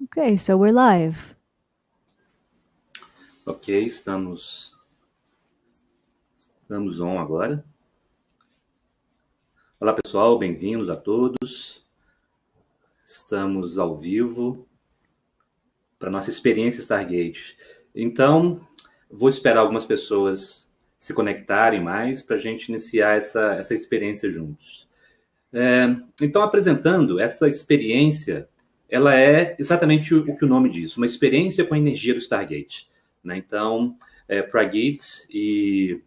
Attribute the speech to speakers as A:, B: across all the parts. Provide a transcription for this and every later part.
A: Okay, so we're live.
B: Ok, estamos on agora. Olá pessoal, bem-vindos a todos. Estamos ao vivo para nossa experiência Stargate. Então, vou esperar algumas pessoas se conectarem mais para a gente iniciar essa experiência juntos. Então, apresentando essa experiência, ela é exatamente o que o nome diz, uma experiência com a energia do Stargate, né? Então, Prageet e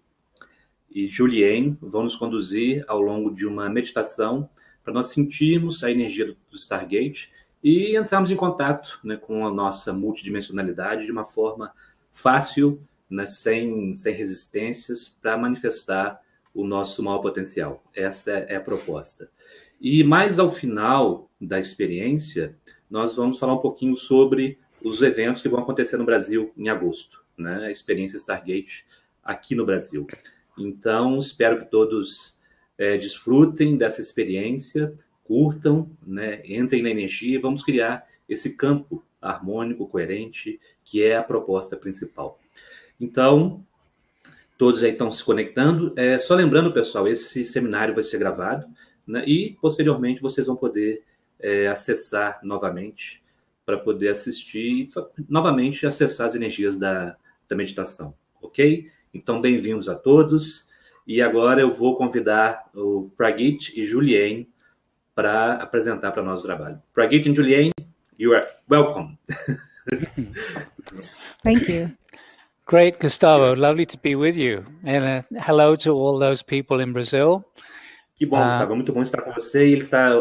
B: Juliane vão nos conduzir ao longo de uma meditação para nós sentirmos a energia do Stargate e entrarmos em contato, né, com a nossa multidimensionalidade de uma forma fácil, né, sem resistências, para manifestar o nosso maior potencial. Essa é a proposta. E mais ao final da experiência, nós vamos falar um pouquinho sobre os eventos que vão acontecer no Brasil em agosto, né, a experiência Stargate aqui no Brasil. Então, espero que todos desfrutem dessa experiência, curtam, né, entrem na energia e vamos criar esse campo harmônico, coerente, que é a proposta principal. Então, todos aí estão se conectando. Só lembrando, pessoal, esse seminário vai ser gravado, né, e, posteriormente, vocês vão poder acessar novamente para poder assistir, novamente acessar as energias da meditação, ok? Então, bem-vindos a todos. E agora eu vou convidar o Prageet e Juliane para apresentar para nós o trabalho. Prageet and Juliane, you are welcome.
A: Thank you.
C: Great, Gustavo. Lovely to be with you. And hello to all those people in Brazil.
B: Que bom, Gustavo. É muito bom estar com você. E ele está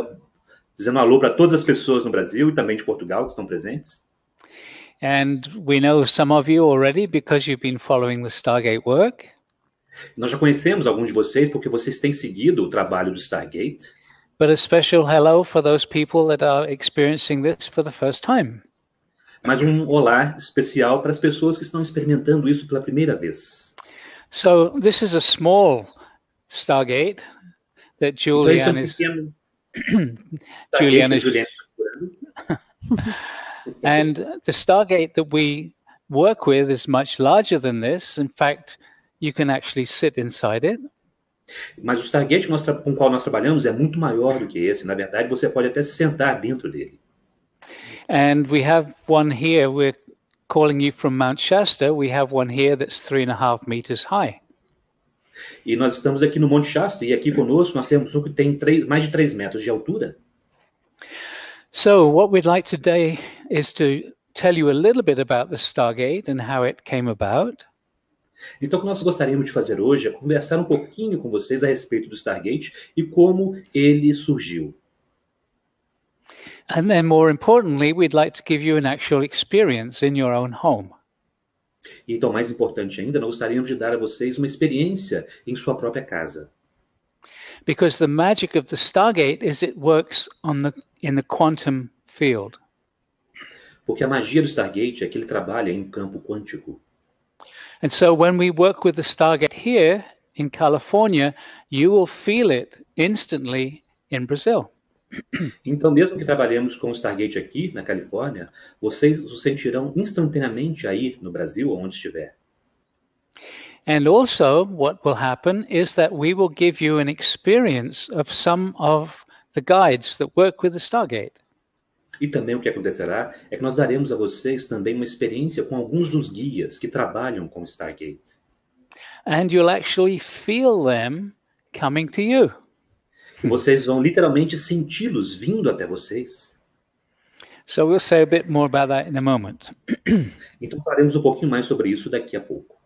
B: dizendo alô para todas as pessoas no Brasil e também de Portugal que estão presentes.
C: And we know some of you already because you've been following the Stargate work.
B: Nós já conhecemos alguns de vocês porque vocês têm seguido o trabalho do Stargate.
C: But a special hello for those people that are experiencing this for the first time.
B: Mas olá especial para as pessoas que estão experimentando isso pela primeira vez.
C: So this is a small Stargate that Juliane is and the Stargate that we work with is much larger than this. In fact, you can actually sit inside it.
B: Mas o Stargate com o qual nós trabalhamos é muito maior do que esse. Na verdade, você pode até se sentar dentro dele.
C: And we have one here. We're calling you from Mount Shasta. We have one here that's 3.5 meters high.
B: E nós estamos aqui no Monte Shasta e aqui conosco nós temos um que tem mais de 3 metros de altura.
C: So what we'd like today is to tell you a little bit about the Stargate and how it came about.
B: Então, o que nós gostaríamos de fazer hoje é conversar um pouquinho com vocês a respeito do Stargate e como ele surgiu.
C: And then, more importantly, we'd like to give you an actual experience in your own home.
B: E então, mais importante ainda, nós gostaríamos de dar a vocês uma experiência em sua própria casa.
C: Because the magic of the Stargate is it works in the quantum field.
B: Porque a magia do Stargate é que ele trabalha em campo quântico.
C: And so when we work with the Stargate here in California, you will feel it instantly in Brazil.
B: Então, mesmo que trabalhemos com o Stargate aqui na Califórnia, vocês o sentirão instantaneamente aí no Brasil, onde estiver.
C: And also, what will happen is that we will give you an experience of some of the guides that work with the Stargate.
B: E também o que acontecerá é que nós daremos a vocês também uma experiência com alguns dos guias que trabalham com o Stargate.
C: And you'll actually feel them coming to you.
B: Vocês vão literalmente senti-los vindo até vocês.
C: So we'll say a bit more about that in a moment.
B: Então falaremos um pouquinho mais sobre isso daqui a pouco.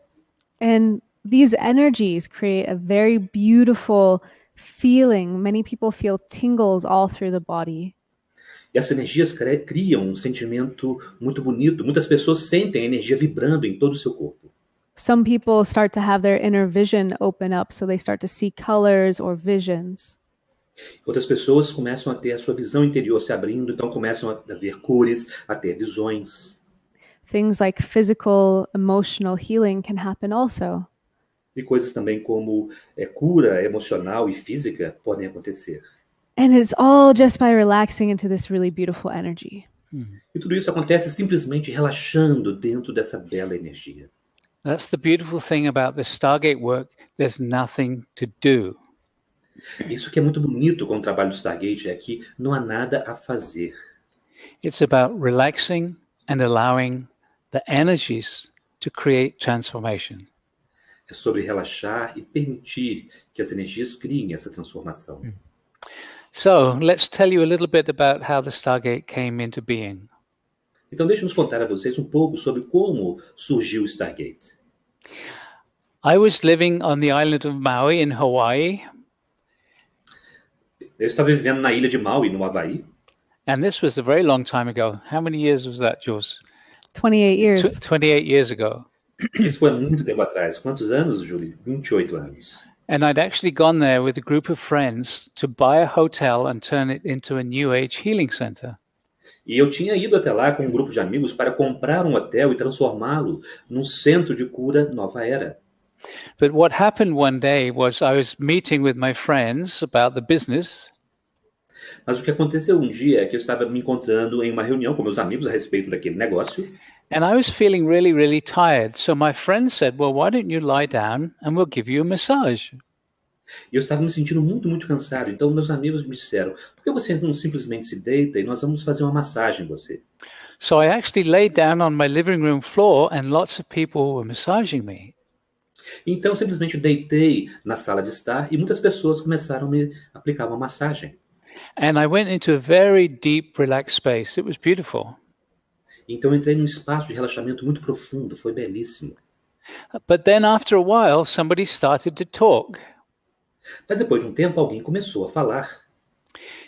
A: And these energies create a very beautiful feeling. Many people feel tingles all through the body.
B: E essas energias criam um sentimento muito bonito. Muitas pessoas sentem a energia vibrando em todo o seu corpo.
A: Some people start to have their inner vision open up, so they start to see colors or visions.
B: Outras pessoas começam a ter a sua visão interior se abrindo, então começam a ver cores, a ter visões.
A: Things like physical, emotional healing can happen also.
B: E coisas também como cura emocional e física podem acontecer.
A: And it's all just by relaxing into this really beautiful energy.
B: E tudo isso acontece simplesmente relaxando dentro dessa bela energia.
C: That's the beautiful thing about the Stargate work. There's nothing to do.
B: Isso que é muito bonito com o trabalho do Stargate é que não há nada a fazer.
C: It's about relaxing and allowing the energies to create transformation.
B: É sobre relaxar e permitir que as energias criem essa transformação.
C: So let's tell you a little bit about how the Stargate came into being.
B: Então deixe-nos contar a vocês um pouco sobre como surgiu o Stargate.
C: I was living on the island of Maui in Hawaii,
B: Eu estava vivendo na ilha de Maui, no Havaí,
C: and this was a very long time ago. How many years was that, Jules?
A: 28 years.
C: 28 years ago.
B: isso foi há muito tempo atrás. Quantos anos, Julie? 28 anos.
C: And I'd actually gone there with a group of friends to buy a hotel and turn it into a New Age healing center.
B: E eu tinha ido até lá com um grupo de amigos para comprar um hotel e transformá-lo num centro de cura nova era.
C: But what happened one day was I was meeting with my friends about the business,
B: Mas o que aconteceu um dia é que eu estava me encontrando em uma reunião com meus amigos a respeito daquele negócio.
C: and I was feeling really, really tired. So my friend said, well, why don't you lie down and we'll give you a massage?
B: E eu estava me sentindo muito, muito cansado. Então meus amigos me disseram, por que você não simplesmente se deita e nós vamos fazer uma massagem em você?
C: So I actually laid down on my living room floor and lots of people were massaging me.
B: Então simplesmente deitei na sala de estar e muitas pessoas começaram a me aplicar uma massagem.
C: And I went into a very deep, relaxed space. It was beautiful.
B: Então eu entrei num espaço de relaxamento muito profundo, foi belíssimo.
C: But then after a while, somebody started to talk.
B: Mas depois de um tempo alguém começou a falar.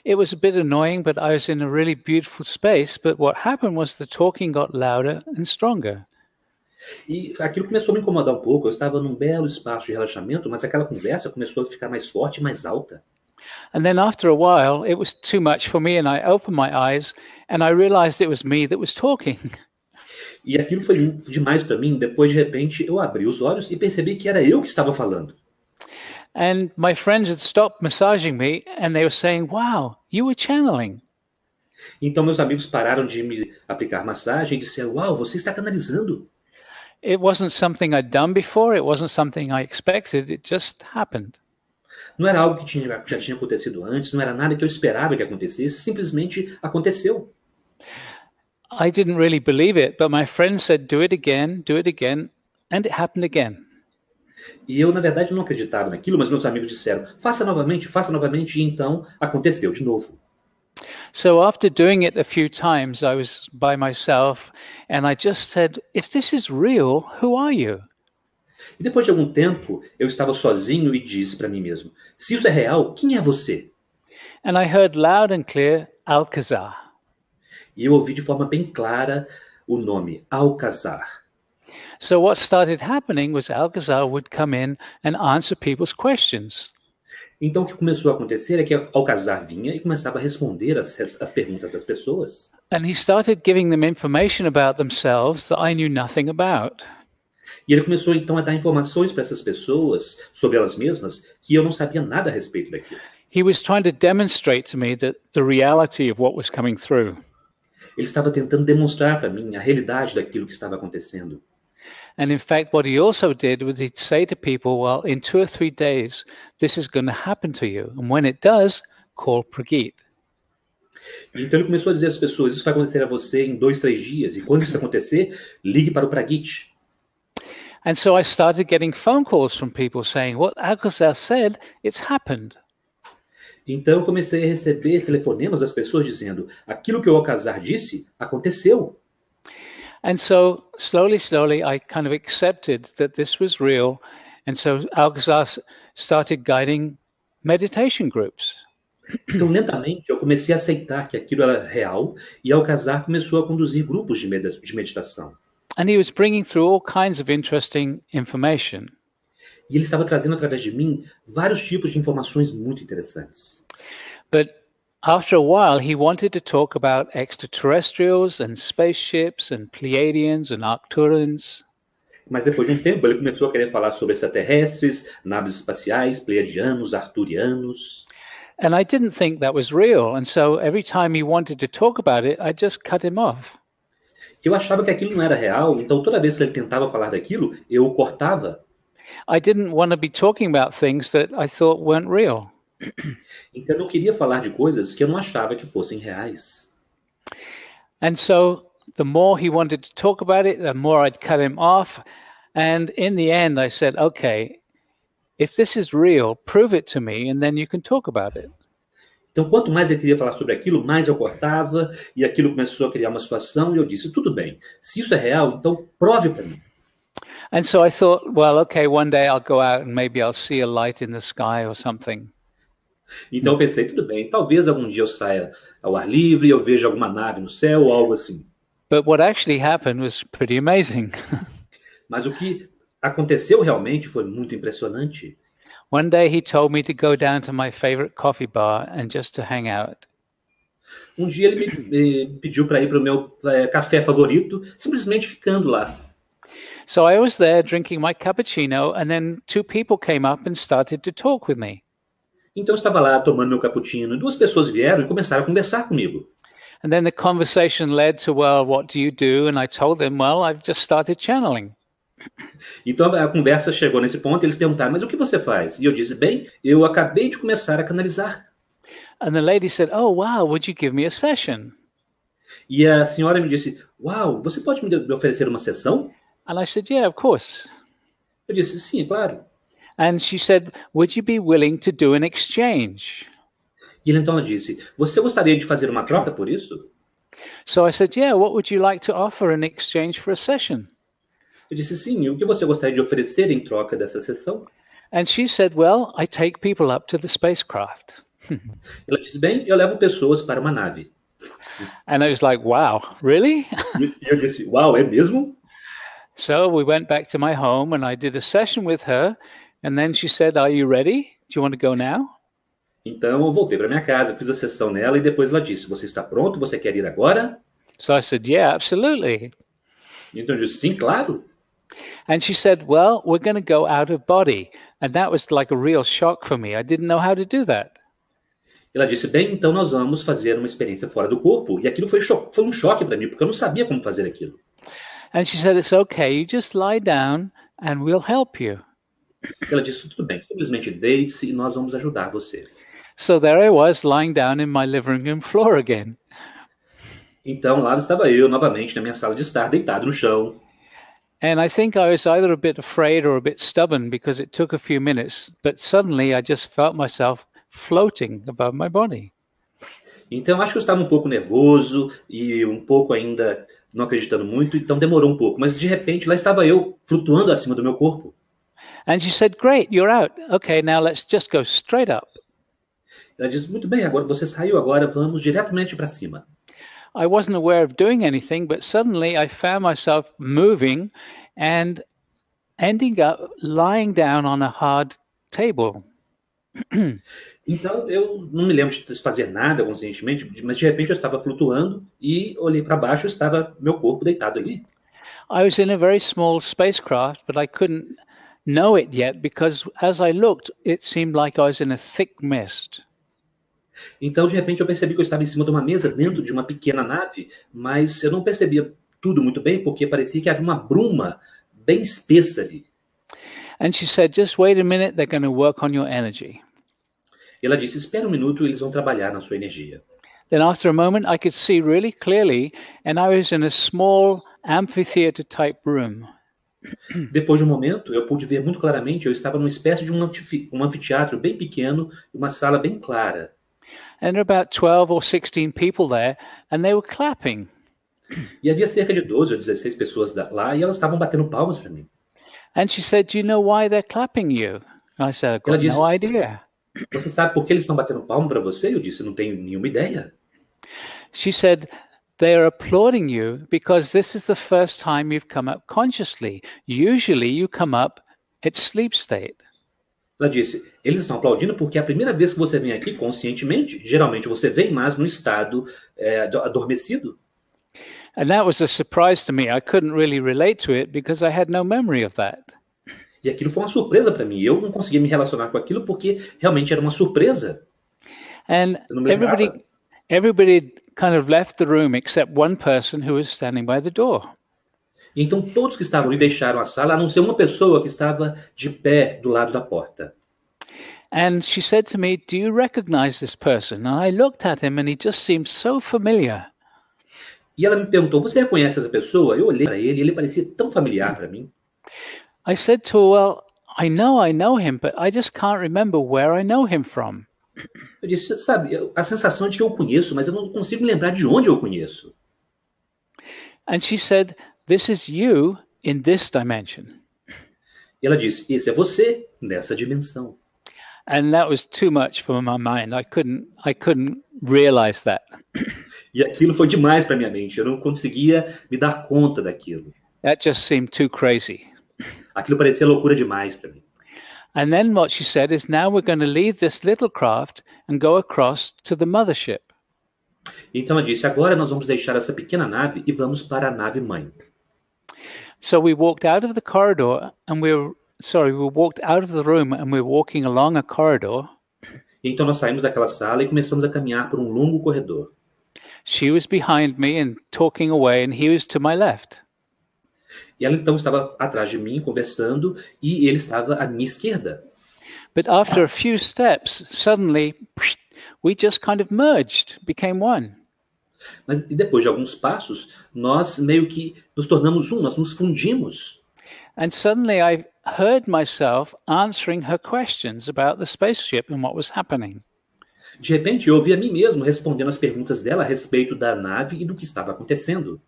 C: It was a bit annoying, but I was in a really beautiful space. But what happened was the talking got louder and stronger.
B: E aquilo começou a me incomodar um pouco. Eu estava num belo espaço de relaxamento, mas aquela conversa começou a ficar mais forte e mais alta.
C: And then after a while, it was too much for me, and I opened my eyes and I realized it was me that was talking.
B: E aquilo foi demais para mim. Depois, de repente, eu abri os olhos e percebi que era eu que estava falando.
C: And my friends had stopped massaging me and they were saying, wow, you were channeling.
B: Então, meus amigos pararam de me aplicar massagem e disseram, uau, você está canalizando.
C: It wasn't something I'd done before. It wasn't something I expected. It just happened.
B: Não era algo que já tinha acontecido antes, não era nada que eu esperava que acontecesse, simplesmente aconteceu.
C: I didn't really believe it, but my friend said, do it again, and it happened again.
B: E eu, na verdade, não acreditava naquilo, mas meus amigos disseram, faça novamente, e então aconteceu de novo.
C: So after doing it a few times, I was by myself and I just said, if this is real, who are you?
B: E depois de algum tempo, eu estava sozinho e disse para mim mesmo, se isso é real, quem é você?
C: And I heard loud and clear, Alcazar.
B: E eu ouvi de forma bem clara o nome, Alcazar.
C: So what started happening was Alcazar would come in and answer people's questions.
B: Então o que começou a acontecer é que Alcazar vinha e começava a responder as perguntas das pessoas.
C: And he started giving them information about themselves that I knew nothing about.
B: E ele começou então a dar informações para essas pessoas sobre elas mesmas que eu não sabia nada a respeito daquilo.
C: He was trying to demonstrate to me that the reality of what was coming through.
B: Ele estava tentando demonstrar para mim a realidade daquilo que estava acontecendo.
C: And in fact, what he also did was he'd say to people, well, in 2 or 3 days, this is going to happen to you. And when it does, call Prageet.
B: Então ele começou a dizer às pessoas, isso vai acontecer a você em 2, 3 dias. E quando isso acontecer, ligue para o Prageet.
C: And so I started getting phone calls from people saying, what Alcazar said, it's happened.
B: Então eu comecei a receber telefonemas das pessoas dizendo, aquilo que o Alcazar disse, aconteceu.
C: And so slowly, I kind of accepted that this was real. And so Alcazar started guiding meditation groups.
B: Então, lentamente, eu comecei a aceitar que aquilo era real e Alcazar começou a conduzir grupos de meditação.
C: And he was bringing through all kinds of interesting information.
B: E ele estava trazendo através de mim vários tipos de informações muito interessantes.
C: But after a while, he wanted to talk about extraterrestrials and spaceships and Pleiadians and Arcturians.
B: Mas depois de um tempo, ele começou a querer falar sobre extraterrestres, naves espaciais, pleiadianos, arturianos.
C: And I didn't think that was real. And so every time he wanted to talk about it, I just cut him off.
B: Eu achava que aquilo não era real, então toda vez que ele tentava falar daquilo, eu o cortava.
C: I didn't want to be talking about things that I thought weren't real.
B: Então eu não queria falar de coisas que eu não achava que fossem reais.
C: And so the more he wanted to talk about it, the more I'd cut him off. And in the end, I said, okay, if this is real, prove it to me, and then you can talk about it.
B: Então, quanto mais eu queria falar sobre aquilo, mais eu cortava, e aquilo começou a criar uma situação, e eu disse, tudo bem, se isso é real, então prove para mim.
C: And so I thought, well, okay, one day I'll go out and maybe I'll see a light in the sky or something.
B: Então eu pensei, tudo bem, talvez algum dia eu saia ao ar livre, eu veja alguma nave no céu, ou algo assim.
C: But what actually happened was pretty amazing.
B: Mas o que aconteceu realmente foi muito impressionante.
C: One day he told me to go down to my favorite coffee bar and just to hang out.
B: Um dia ele me pediu para ir para o meu café favorito, simplesmente ficando lá.
C: So I was there drinking my cappuccino, and then two people came up and started to talk with me.
B: Então eu estava lá tomando meu cappuccino, e duas pessoas vieram e começaram a conversar comigo.
C: And then the conversation led to, well, what do you do? And I told them, well, I've just started channeling.
B: Então a conversa chegou nesse ponto e eles perguntaram, mas o que você faz? E eu disse, bem, eu acabei de começar a canalizar.
C: And the lady said, oh, wow, would you give me a session?
B: E a senhora me disse, uau, você pode me oferecer uma sessão?
C: And I said, yeah, of course.
B: Eu disse, sim, claro.
C: And she said, would you be willing to do an exchange?
B: E então ela disse, você gostaria de fazer uma troca por isso?
C: So I said, yeah, what would you like to offer in exchange for a session?
B: Eu disse, sim, o que você gostaria de oferecer em troca dessa sessão?
C: And she said, well, I take people up to the spacecraft.
B: Ela disse, bem, eu levo pessoas para uma nave.
C: And I was like, wow, really?
B: E eu disse, uau, é mesmo?
C: So we went back to my home and I did a session with her. And then she said, are you ready? Do you want to go now?
B: Então eu voltei para minha casa, fiz a sessão nela e depois ela disse, você está pronto? Você quer ir agora?
C: So I said, yeah, absolutely.
B: Então eu disse, sim, claro.
C: And she said, well, we're going to go out of body. And that was like a real shock for me. I didn't know how to do that.
B: Ela disse, bem, então nós vamos fazer uma experiência fora do corpo. E aquilo foi um choque para mim, porque eu não sabia como fazer aquilo.
C: And she said, it's okay, you just lie down and we'll help you.
B: Ela disse, tudo bem, simplesmente deite-se e nós vamos ajudar você.
C: So there I was, lying down in my living room floor again.
B: Então lá estava eu, novamente, na minha sala de estar, deitado no chão.
C: And I think I was either a bit afraid or a bit stubborn because it took a few minutes, but suddenly I just felt myself floating above my body.
B: Então acho que eu estava um pouco nervoso e um pouco ainda não acreditando muito, então demorou um pouco. Mas de repente lá estava eu flutuando acima do meu corpo.
C: And she said, great, you're out. Okay, now let's just go straight up.
B: Ela disse, muito bem, agora você saiu, agora vamos diretamente para cima.
C: I wasn't aware of doing anything, but suddenly I found myself moving and ending up lying down on a hard table.
B: Então eu não me lembro de fazer nada conscientemente, mas de repente eu estava flutuando e olhei para baixo, estava meu corpo deitado ali.
C: I was in a very small spacecraft, but I couldn't know it yet because as I looked, it seemed like I was in a thick mist.
B: Então, de repente, eu percebi que eu estava em cima de uma mesa dentro de uma pequena nave, mas eu não percebia tudo muito bem, porque parecia que havia uma bruma bem espessa ali.
C: And she said, just wait a minute, they're going to work on your energy.
B: E ela disse, espera um minuto, eles vão trabalhar na sua energia.
C: Then after a moment, I could see really clearly, and I was in a small amphitheater type room.
B: Depois de um momento, eu pude ver muito claramente, eu estava numa espécie de um anfiteatro bem pequeno, uma sala bem clara.
C: And there were about 12 or 16 people there, and they were clapping.
B: E havia cerca de 12 ou 16 pessoas lá, e elas estavam batendo palmas para mim.
C: And she said, do you know why they're clapping you? And I said, I've got
B: Ela disse,
C: no idea.
B: Você sabe por que eles estão batendo palma para você? Eu disse, não tenho nenhuma ideia.
C: She said, they are applauding you because this is the first time you've come up consciously. Usually you come up at sleep state.
B: Ela disse, eles estão aplaudindo porque é a primeira vez que você vem aqui conscientemente. Geralmente você vem mais no estado adormecido.
C: And that was a surprise to me. I couldn't really relate to it because I had no memory of that.
B: E aquilo foi uma surpresa para mim. Eu não conseguia me relacionar com aquilo porque realmente era uma surpresa.
C: And
B: Eu não me lembrava.
C: everybody kind of left the room except one person who was standing by the door.
B: Então todos que estavam ali deixaram a sala, a não ser uma pessoa que estava de pé do lado da porta.
C: And she said to me, "Do you recognize this person?" And I looked at him and he just seemed so familiar.
B: E ela me perguntou: você reconhece essa pessoa? Eu olhei para ele e ele parecia tão familiar para mim.
C: I said to her, "Well, I know him, but I just can't remember where I know him from."
B: Eu disse: sabe, a sensação é de que eu o conheço, mas eu não consigo lembrar de onde eu o conheço.
C: And she said, "This is you in this dimension."
B: E ela disse: esse é você nessa dimensão.
C: And that was too much for my mind. I couldn't realize that.
B: E aquilo foi demais para minha mente. Eu não conseguia me dar conta daquilo.
C: That just seemed too crazy.
B: Aquilo parecia loucura demais para mim.
C: And then what she said is, now we're going to leave this little craft and go across to the mothership.
B: Então ela disse: agora nós vamos deixar essa pequena nave e vamos para a nave mãe.
C: So we walked out of the corridor and we walked out of the room and we were walking along a corridor.
B: Então nós saímos daquela sala e começamos a caminhar por um longo corredor.
C: She was behind me and talking away, and he was to my left.
B: E ela então estava atrás de mim conversando e ele estava à minha esquerda.
C: But after a few steps, suddenly we just kind of merged, became one.
B: Mas e depois de alguns passos, nós meio que nos tornamos um, nós nos fundimos.
C: And suddenly I heard myself answering her questions about the spaceship and what was happening.
B: De repente, eu ouvi a mim mesmo respondendo as perguntas dela a respeito da nave e do que estava acontecendo.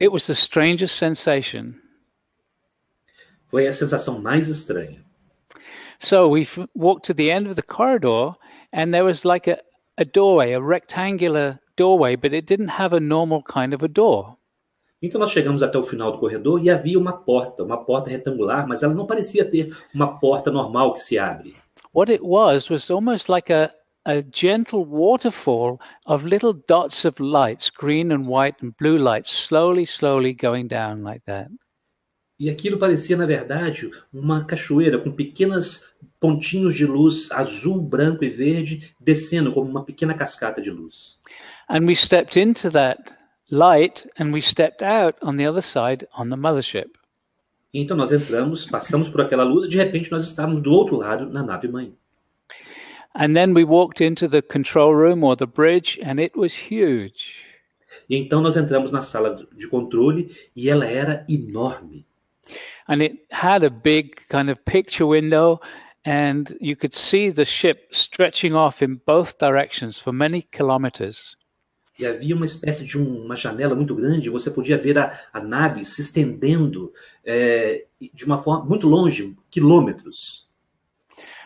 C: It was the strangest sensation.
B: Foi a sensação mais estranha.
C: So we walked to the end of the corridor, and there was like a doorway, a rectangular doorway, but it didn't have a normal kind of a door.
B: Então nós chegamos até o final do corredor e havia uma porta retangular, mas ela não parecia ter uma porta normal que se abre.
C: What it was almost like a gentle waterfall of little dots of lights, green and white and blue lights, slowly going down like that.
B: E aquilo parecia, na verdade, uma cachoeira com pequenos pontinhos de luz azul, branco e verde descendo como uma pequena cascata de luz.
C: And we stepped into that light and we stepped out on the other side on the mothership.
B: Então nós entramos, passamos por aquela luz e de repente nós estávamos do outro lado na nave mãe.
C: And then we walked into the control room or the bridge, and it was huge.
B: E então nós entramos na sala de controle e ela era enorme.
C: And it had a big kind of picture window, and you could see the ship stretching off in both directions for many kilometers.
B: E havia uma espécie de uma janela muito grande, você podia ver a nave se estendendo de uma forma muito longe, quilômetros.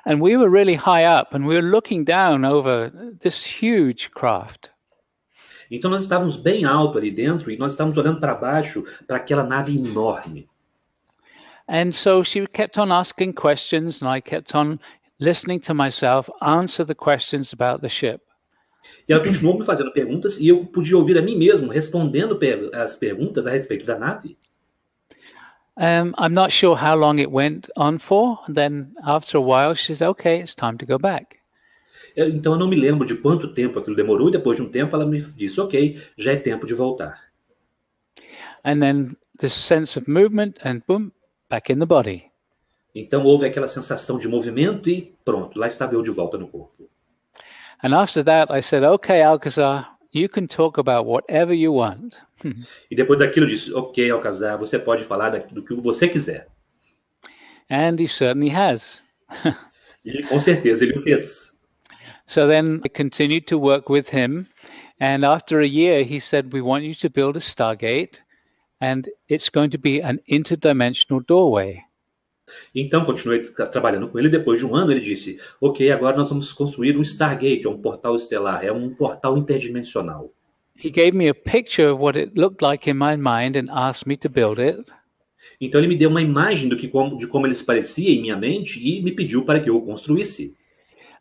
C: And we were really high up, and we were looking down over this huge craft.
B: Então nós estávamos bem alto ali dentro e nós estávamos olhando para baixo para aquela nave enorme.
C: And so she kept on asking questions, and I kept on listening to myself answer the questions about the ship.
B: E ela continuou me fazendo perguntas e eu podia ouvir a mim mesmo respondendo as perguntas a respeito da nave.
C: I'm not sure how long it went on for. Then after a while, she said, "Okay, it's time to go back."
B: Então eu não me lembro de quanto tempo aquilo demorou e depois de um tempo ela me disse: ok, já é tempo de voltar.
C: And then this sense of movement and boom, back in the body.
B: Então houve aquela sensação de movimento e pronto, lá estava eu de volta no corpo.
C: And after that, I said, "Okay, Alcazar, you can talk about whatever you want."
B: E depois daquilo eu disse: ok, Alcazar, você pode falar do que você quiser.
C: And he certainly has.
B: E com certeza ele o fez.
C: So then I continued to work with him, and after a year, he said, "We want you to build a Stargate, and it's going to be an interdimensional doorway."
B: Então continuei trabalhando com ele. Depois de um ano ele disse: ok, agora nós vamos construir um Stargate, um portal estelar, é um portal interdimensional.
C: He gave me a picture of what it looked like in my mind and asked me to build it.
B: Então ele me deu uma imagem de como ele se parecia em minha mente e me pediu para que eu o construísse.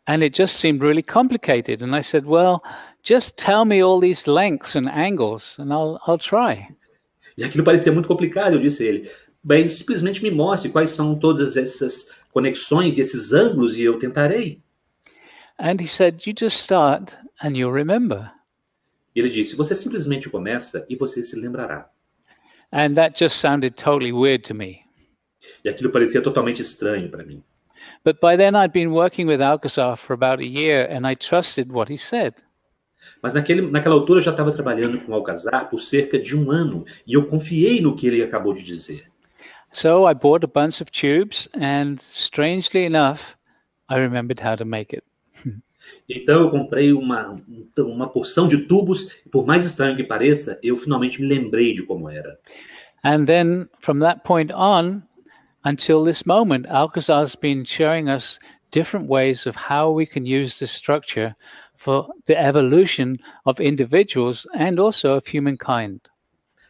C: And it just seemed really complicated. And I said, "Well, just tell me all these lengths and angles and I'll try."
B: E aquilo parecia muito complicado, eu disse a ele. Bem, simplesmente me mostre quais são todas essas conexões e esses ângulos e eu tentarei.
C: And he said, you just start and you'll remember.
B: E ele disse, você simplesmente começa e você se lembrará.
C: And that just sounded totally weird to me.
B: E aquilo parecia totalmente estranho para mim.
C: But by then I'd been working with Alcazar for about a year and I trusted what he said.
B: Mas naquela altura eu já estava trabalhando com Alcazar por cerca de 1 ano e eu confiei no que ele acabou de dizer.
C: So I bought a bunch of tubes and strangely enough, I remembered how to make it.
B: Então eu comprei uma porção de tubos e por mais estranho que pareça, eu finalmente me lembrei de como era.
C: And then from that point on, until this moment, Alcazar's been showing us different ways of how we can use this structure for the evolution of individuals and also of humankind.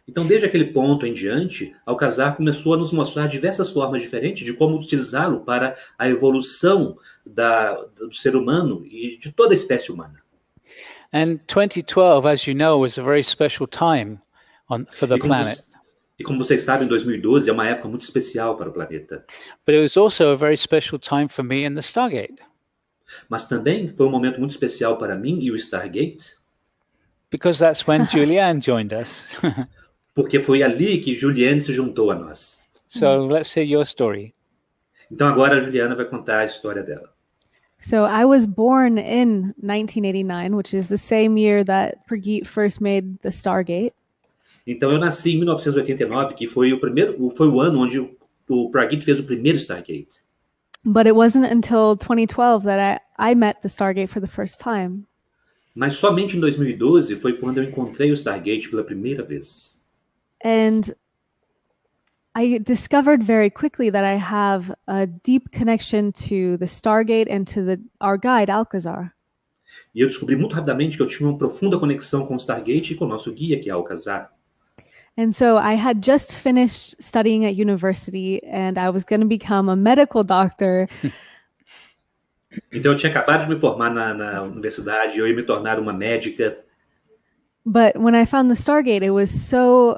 B: Então, desde aquele ponto em diante, Alcazar começou a nos mostrar diversas formas diferentes de como utilizá-lo para a evolução do ser humano e de toda a espécie humana.
C: And 2012, as you know, was a very special time for the planet.
B: E como vocês sabem, 2012 é uma época muito especial para o planeta.
C: But it was also a very special time for me in the Stargate.
B: Mas também foi um momento muito especial para mim e o Stargate.
C: Because that's when Julianne joined us.
B: Porque foi ali que Juliane se juntou a nós.
C: So let's hear your story.
B: Então agora a Juliana vai contar a história dela.
A: So I was born in 1989, which is the same year that Prageet first made the Stargate.
B: Então eu nasci em 1989, que foi o ano onde o Prageet fez o primeiro Stargate.
A: But it wasn't until 2012 that I met the Stargate for the first time.
B: Mas somente em 2012 foi quando eu encontrei o Stargate pela primeira vez.
A: And I discovered very quickly that I have a deep connection to the Stargate and to our guide, Alcazar.
B: E eu descobri muito rapidamente que eu tinha uma profunda conexão com o Stargate e com o nosso guia, que é Alcazar.
A: And so I had just finished studying at university and I was going to become a medical doctor.
B: Então eu tinha acabado de me formar na universidade e eu ia me tornar uma médica.
A: But when I found the Stargate, it was so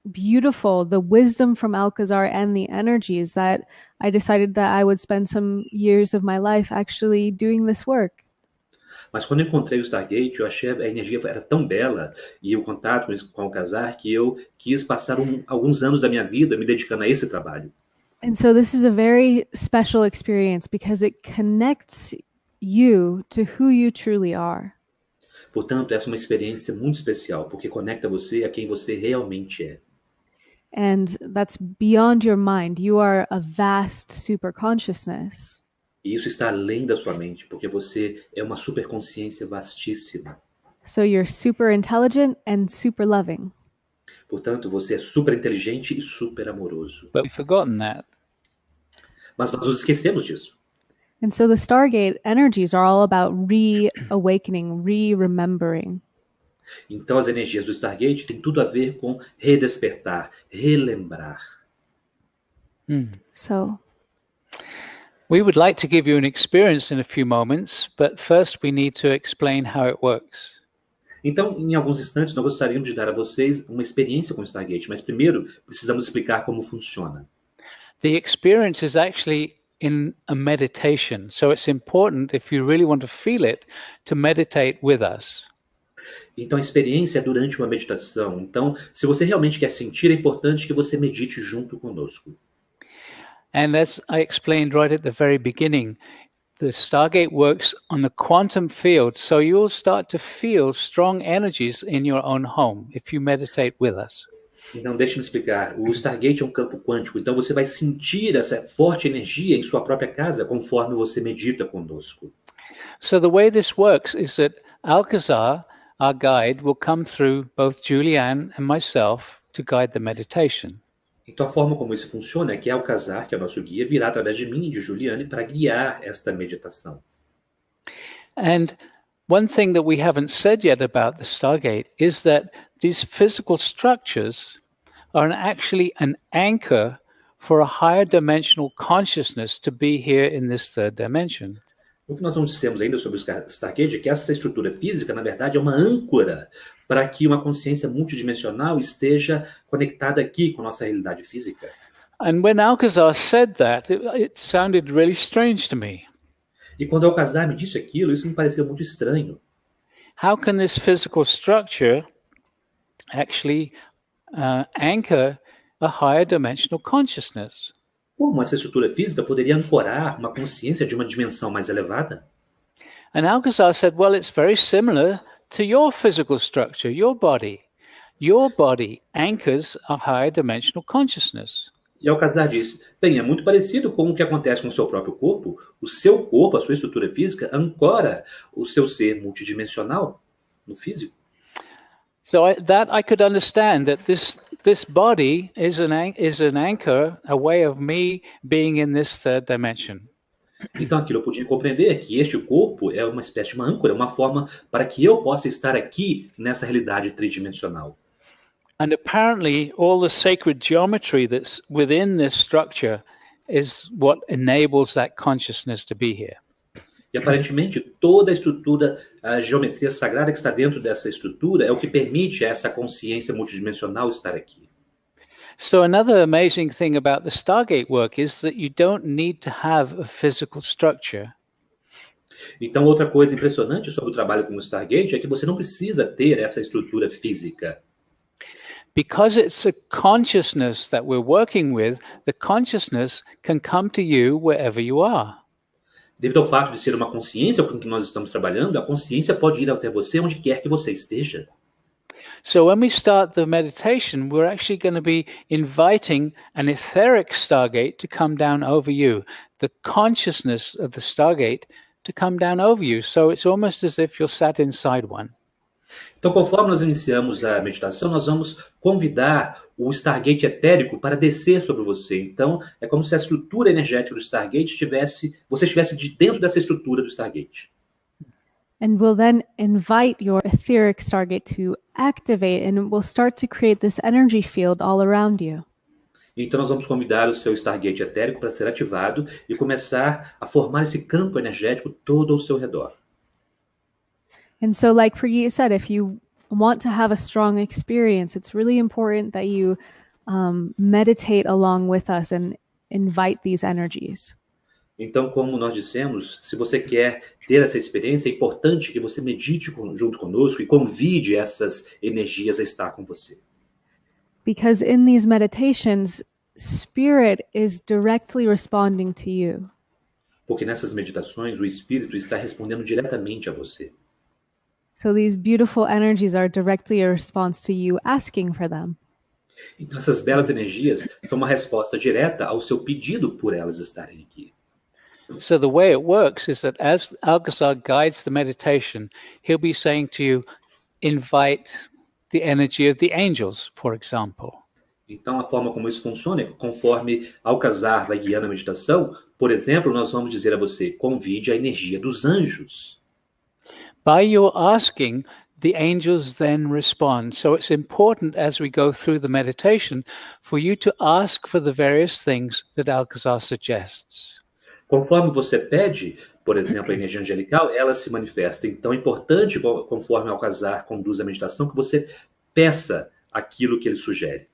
A: beautiful, the wisdom from Alcazar and the energies, that I decided that I would spend some years of my life actually doing this work.
B: Mas quando eu encontrei o Stargate, eu achei a energia era tão bela e o contato com o Alcazar que eu quis passar alguns anos da minha vida me dedicando a esse trabalho.
A: And so this is a very special experience because it connects you to who you truly are.
B: Portanto, essa é uma experiência muito especial, porque conecta você a quem você realmente é.
A: And that's beyond your mind. You are a vast super consciousness.
B: E isso está além da sua mente, porque você é uma superconsciência vastíssima.
A: So you're super intelligent and super loving.
B: Portanto, você é super inteligente e super amoroso.
C: But we've forgotten that.
B: Mas nós nos esquecemos disso.
A: And so the Stargate energies are all about reawakening, re-remembering.
B: Então as energias do Stargate têm tudo a ver com redespertar, relembrar.
A: So
C: we would like to give you an experience in a few moments, but first we need to explain how it works.
B: Então, em alguns instantes, nós gostaríamos de dar a vocês uma experiência com o Stargate, mas primeiro precisamos explicar como funciona.
C: The experience is actually in a meditation, so it's important, if you really want to feel it, to meditate with us.
B: Então, a experiência é durante uma meditação. Então, se você realmente quer sentir, é importante que você medite junto conosco.
C: And as I explained right at the very beginning, the Stargate works on the quantum field, so you'll start to feel strong energies in your own home if you meditate with us.
B: Então, deixe-me explicar. O Stargate é um campo quântico, então você vai sentir essa forte energia em sua própria casa conforme você medita conosco.
C: So the way this works is that Alcazar, our guide, will come through both Julianne and myself to guide the meditation.
B: Então, a forma como isso funciona é que Alcazar, que é o nosso guia, virá através de mim e de Juliane para guiar esta meditação.
C: And one thing that we haven't said yet about the Stargate is that these physical structures are actually an anchor for a higher dimensional consciousness to be here in this third dimension.
B: O que nós não dissemos ainda sobre o Stargate é que essa estrutura física, na verdade, é uma âncora para que uma consciência multidimensional esteja conectada aqui com a nossa realidade física.
C: And when Alcazar said that, it sounded really strange to me.
B: E quando Alcazar me disse aquilo, isso me pareceu muito estranho.
C: How can this physical structure actually anchor a higher dimensional consciousness?
B: Como essa estrutura física poderia ancorar uma consciência de uma dimensão mais elevada?
C: And Alcazar said, well, it's very similar to your physical structure, your body. Your body anchors a higher dimensional consciousness.
B: E Alcazar disse, bem, é muito parecido com o que acontece com o seu próprio corpo. O seu corpo, a sua estrutura física, ancora o seu ser multidimensional no físico.
C: So I could understand that this body is an anchor, a way of me being in this third dimension.
B: Então aquilo eu podia compreender que este corpo é uma espécie de uma âncora, uma forma para que eu possa estar aqui nessa realidade tridimensional.
C: And apparently all the sacred geometry that's within this structure is what enables that consciousness to be here.
B: E aparentemente toda a estrutura, a geometria sagrada que está dentro dessa estrutura é o que permite a essa consciência multidimensional estar aqui.
C: So another amazing thing about the Stargate work is that you don't need to have a physical structure.
B: Então outra coisa impressionante sobre o trabalho com o Stargate é que você não precisa ter essa estrutura física.
C: Because it's a consciousness that we're working with, the consciousness can come to you wherever you are.
B: Devido ao fato de ser uma consciência com que nós estamos trabalhando, a consciência pode ir até você onde quer que você esteja.
C: So when we start the meditation, we're actually going to be inviting an etheric Stargate to come down over you, the consciousness of the Stargate to come down over you. So it's almost as if you're sat inside one.
B: Então, conforme nós iniciamos a meditação, nós vamos convidar o Stargate etérico para descer sobre você. Então, é como se a estrutura energética do Stargate você estivesse dentro dessa estrutura do Stargate.
A: And we'll then invite your etheric Stargate to activate, and we'll start to create this energy field all around you.
B: Então, nós vamos convidar o seu Stargate etérico para ser ativado e começar a formar esse campo energético todo ao seu redor.
A: And so, like Pragya said, if you want to have a strong experience, it's really important that you meditate along with us and invite these energies.
B: Então, como nós dissemos, se você quer ter essa experiência, é importante que você medite junto conosco e convide essas energias a estar com você.
A: Because in these meditations, spirit is directly responding to you.
B: Porque nessas meditações, o espírito está respondendo diretamente a você.
A: So these beautiful energies are directly a response to you asking for them.
B: Então, essas belas energias são uma resposta direta ao seu pedido por elas estarem aqui.
C: So the way it works is that as Alcazar guides the meditation, he'll be saying to you, invite the energy of the angels, for example.
B: Então, a forma como isso funciona é conforme Alcazar vai guiando a meditação. Por exemplo, nós vamos dizer a você, convide a energia dos anjos.
C: By your asking, the angels then respond. So it's important as we go through the meditation for you to ask for the various things that Alcazar suggests.
B: Conforme você pede, por exemplo, a energia angelical, ela se manifesta. Então é importante, conforme Alcazar conduz a meditação, que você peça aquilo que ele sugere.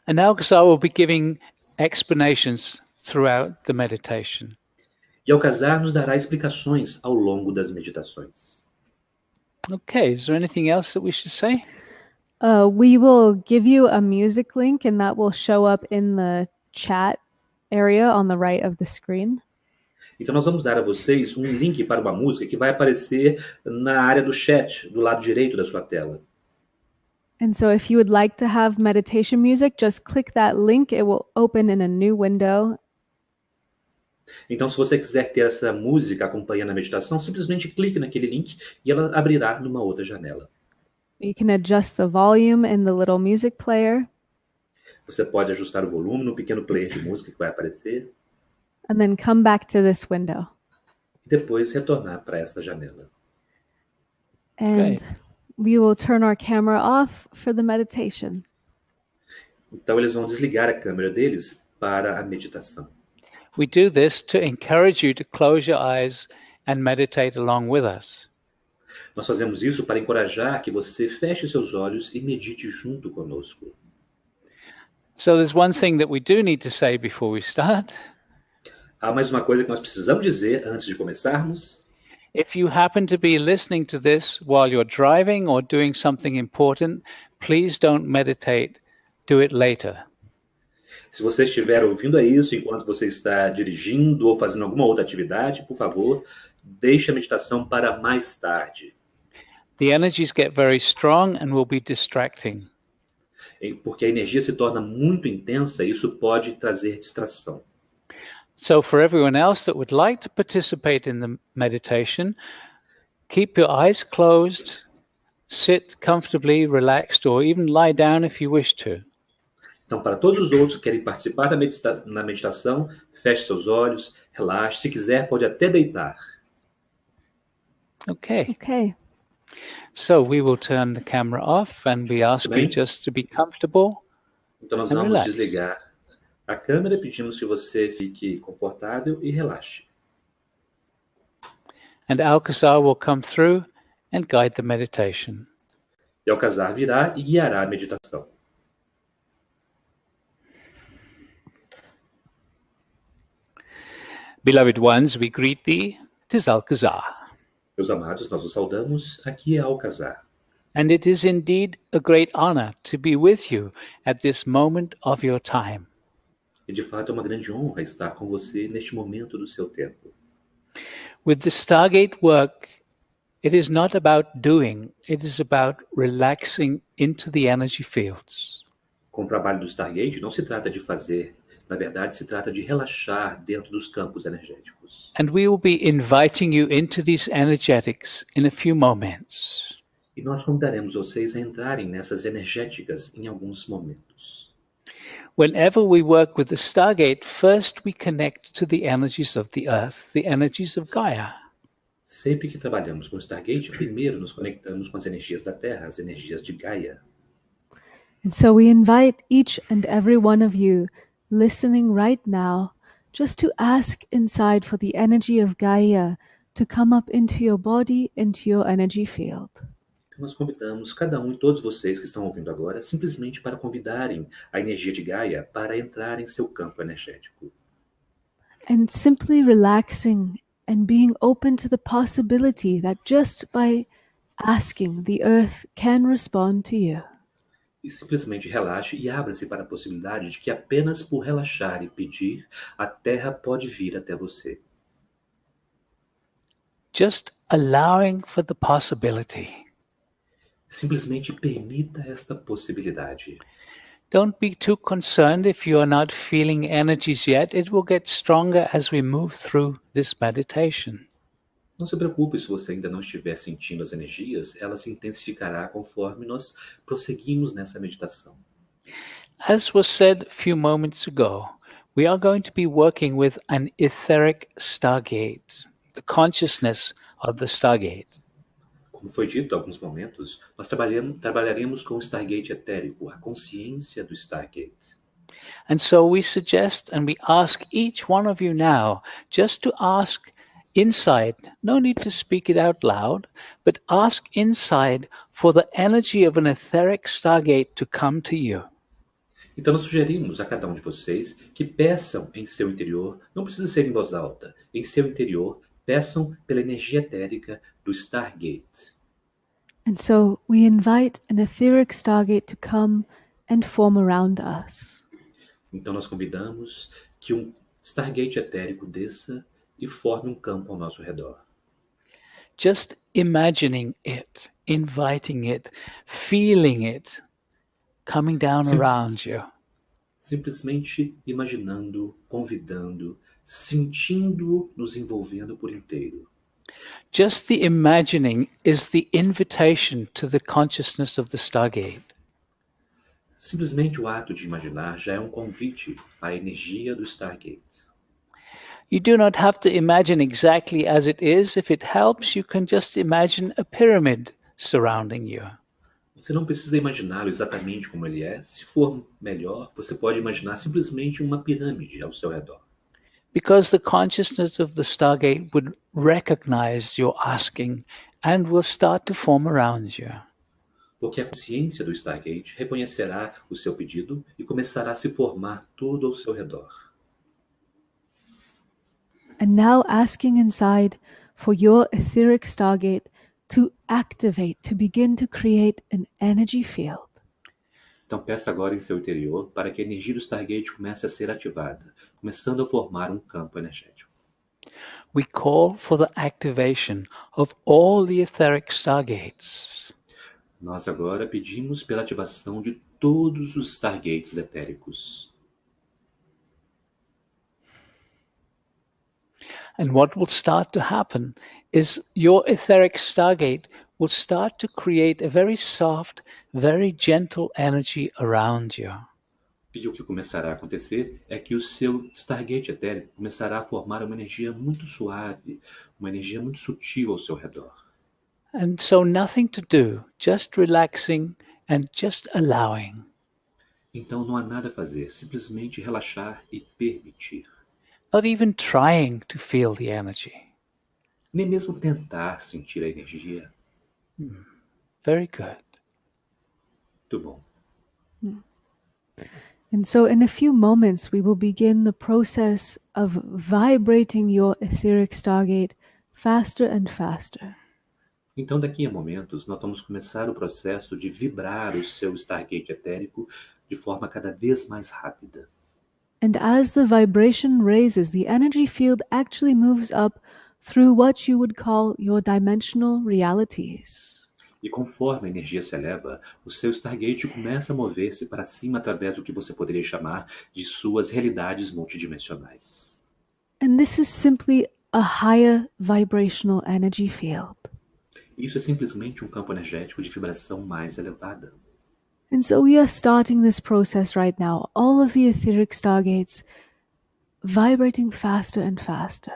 C: And Alcazar will be giving explanations throughout the meditation.
B: E Alcazar nos dará explicações ao longo das meditações.
C: Okay, is there anything else that we should say?
A: We will give you a music link, and that will show up in the chat area on the right of the screen.
B: Então nós vamos dar a vocês um link para uma música que vai aparecer na área do chat, do lado direito da sua tela.
A: And so if you would like to have meditation music, just click that link. It will open in a new window.
B: Então, se você quiser ter essa música acompanhando a meditação, simplesmente clique naquele link e ela abrirá numa outra janela.
A: You can adjust the volume in the little music player.
B: Você pode ajustar o volume no pequeno player de música que vai aparecer.
A: And then come back to this window.
B: E depois retornar para essa janela.
A: And we will turn our camera off for the meditation.
B: Então, eles vão desligar a câmera deles para a meditação.
C: We do this to encourage you to close your eyes and meditate along with us.
B: Nós fazemos isso para encorajar que você feche seus olhos e medite junto conosco.
C: So there's one thing that we do need to say before we start.
B: Há mais uma coisa que nós precisamos dizer antes de começarmos.
C: If you happen to be listening to this while you're driving or doing something important, please don't meditate. Do it later.
B: Se você estiver ouvindo isso enquanto você está dirigindo ou fazendo alguma outra atividade, por favor, deixe a meditação para mais tarde.
C: The energies get very strong and will be distracting.
B: Porque a energia se torna muito intensa e isso pode trazer distração.
C: So for everyone else that would like to participate in the meditation, keep your eyes closed, sit comfortably, relaxed, or even lie down if you wish to.
B: Então, para todos os outros que querem participar na meditação, feche seus olhos, relaxe. Se quiser, pode até deitar.
C: Okay.
A: Okay.
C: So we will turn the camera off and we ask you
B: Bem.
C: just to be comfortable.
B: Então, nós
C: And
B: vamos
C: relax.
B: desligar a câmera e pedimos que você fique confortável e relaxe.
C: And Alcazar will come through and guide the meditation.
B: E Alcazar virá e guiará a meditação.
C: Beloved ones, we greet thee. 'Tis Alcazar.
B: Meus amados, nós os saudamos. Aqui é Alcazar.
C: And it is indeed a great honor to be with you at this moment of your time.
B: E de fato é uma grande honra estar com você neste momento do seu tempo.
C: With the Stargate work, it is not about doing, it is about relaxing into the energy fields.
B: Com o trabalho do Stargate, não se trata de fazer, na verdade, se trata de relaxar dentro dos campos energéticos.
C: And we will be inviting you into these energetics in a few moments.
B: E nós convidaremos vocês a entrarem nessas energéticas em alguns momentos.
C: Whenever we work with the Stargate, first we connect to the energies of the Earth, the energies of Gaia.
B: Sempre que trabalhamos com o Stargate, primeiro nos conectamos com as energias da Terra, as energias de Gaia.
A: And so we invite each and every one of you listening right now just to ask inside for the energy of Gaia to come up into your body, into your energy field.
B: Então nós convidamos cada um e todos vocês que estão ouvindo agora simplesmente para convidarem a energia de Gaia para entrar em seu campo energético.
A: And simply relaxing and being open to the possibility that just by asking, the earth can respond to you.
B: E simplesmente relaxe e abra-se para a possibilidade de que apenas por relaxar e pedir, a Terra pode vir até você.
C: Just allowing for the possibility.
B: Simplesmente permita esta possibilidade.
C: Don't be too concerned if you are not feeling energies yet. It will get stronger as we move through this meditation.
B: Não se preocupe se você ainda não estiver sentindo as energias, ela se intensificará conforme nós prosseguimos nessa meditação.
C: As was said a few moments ago, we are going to be working with an etheric stargate, the consciousness of the stargate.
B: Como foi dito há alguns momentos, nós trabalharemos com o Stargate etérico, a consciência do Stargate.
C: And so we suggest and we ask each one of you now just to ask inside, no need to speak it out loud, but ask inside for the energy of an etheric stargate to come to you.
B: Então nós sugerimos a cada um de vocês que peçam em seu interior, não precisa ser em voz alta, em seu interior, peçam pela energia etérica do Stargate.
A: And so we invite an etheric stargate to come and form around us.
B: Então nós convidamos que um Stargate etérico desça e forme um campo ao nosso redor.
C: Just imagining it, inviting it, feeling it coming down
B: Sim.
C: around you.
B: Simplesmente imaginando, convidando, sentindo, nos envolvendo por inteiro.
C: Just the imagining is the invitation to the consciousness of the stargate.
B: Simplesmente o ato de imaginar já é um convite à energia do Stargate.
C: You do not have to imagine exactly as it is. If it helps, you can just imagine a pyramid surrounding you.
B: Você não precisa imaginá-lo exatamente como ele é. Se for melhor, você pode imaginar simplesmente uma pirâmide ao seu redor.
C: Because the consciousness of the stargate would recognize your asking and will start to form around you.
B: Porque a consciência do Stargate reconhecerá o seu pedido e começará a se formar tudo ao seu redor.
A: And now asking inside for your etheric stargate to activate, to begin to create an energy field.
B: Então peça agora em seu interior para que a energia do Stargate comece a ser ativada, começando a formar um campo energético.
C: We call for the activation of all the etheric stargates.
B: Nós agora pedimos pela ativação de todos os Stargates etéricos.
C: And what will start to happen is your etheric stargate will start to create a very soft, very gentle energy around you.
B: E o que começará a acontecer é que o seu Stargate etérico começará a formar uma energia muito suave, uma energia muito sutil ao seu redor.
C: And so nothing to do, just relaxing and just allowing.
B: Então não há nada a fazer, simplesmente relaxar e permitir.
C: Not even trying to feel the energy.
B: Nem mesmo tentar sentir a energia.
C: Very good.
B: Muito bom.
A: And so in a few moments, we will begin the process of vibrating your etheric stargate faster and faster.
B: Então, daqui a momentos, nós vamos começar o processo de vibrar o seu Stargate etérico de forma cada vez mais rápida.
A: And as the vibration raises, the energy field actually moves up through what you would call your dimensional realities.
B: E conforme a energia se eleva, o seu Stargate começa a mover-se para cima através do que você poderia chamar de suas realidades multidimensionais.
A: And this is simply a higher vibrational energy field.
B: Isso é simplesmente um campo energético de vibração mais elevada.
A: And so we are starting this process right now. All of the etheric stargates vibrating faster and faster.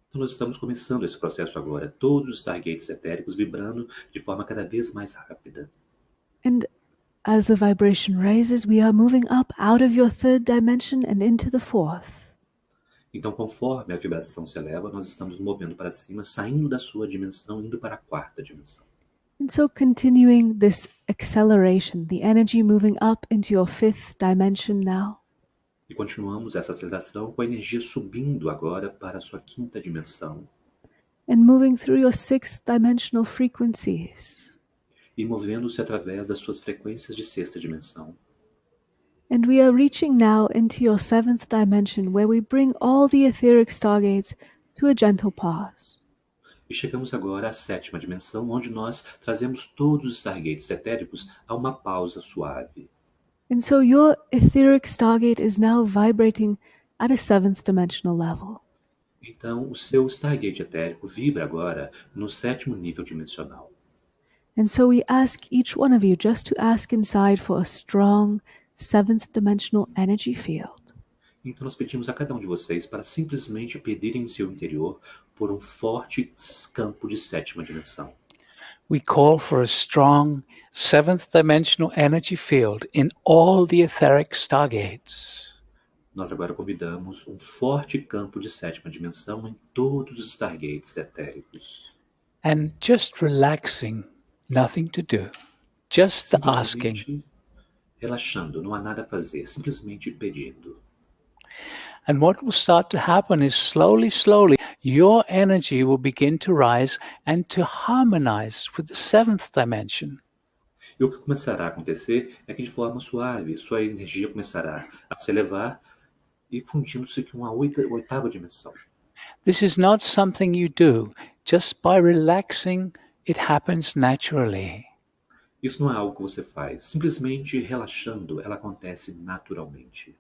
B: Então nós estamos começando esse processo agora, todos os Stargates etéricos vibrando de forma cada vez mais rápida.
A: And as the vibration raises, we are moving up out of your third dimension and into the fourth.
B: Então, conforme a vibração se eleva, nós estamos movendo para cima, saindo da sua dimensão, indo para a quarta dimensão.
A: And so continuing this acceleration, the energy moving up into your fifth dimension now.
B: E continuamos essa aceleração com a energia subindo agora para a sua quinta dimensão.
A: And moving through your sixth dimensional frequencies.
B: E movendo-se através das suas frequências de sexta dimensão.
A: And we are reaching now into your seventh dimension, where we bring all the etheric stargates to a gentle pause.
B: E chegamos agora à sétima dimensão, onde nós trazemos todos os Stargates etéricos a uma pausa suave.
A: And so your etheric stargate is now vibrating at a seventh dimensional level.
B: Então, o seu Stargate etérico vibra agora no sétimo nível dimensional.
A: And so we ask each one of you just to ask inside for a strong seventh dimensional energy field.
B: Então nós pedimos a cada um de vocês para simplesmente pedirem em seu interior por um forte campo de sétima dimensão.
C: We call for a strong seventh dimensional energy field in all the etheric stargates.
B: Nós agora convidamos um forte campo de sétima dimensão em todos os Stargates etéricos.
C: And just relaxing, nothing to do. Just asking.
B: Simplesmente relaxando, não há nada a fazer, simplesmente pedindo.
C: And what will start to happen is slowly, your energy will begin to rise and to harmonize with the seventh dimension.
B: E o que começará a acontecer é que de forma suave, sua energia começará a se elevar e fundindo-se com a oitava dimensão.
C: This is not something you do. Just by relaxing, it happens naturally.
B: Isso não é algo que você faz. Simplesmente relaxando, ela acontece naturalmente.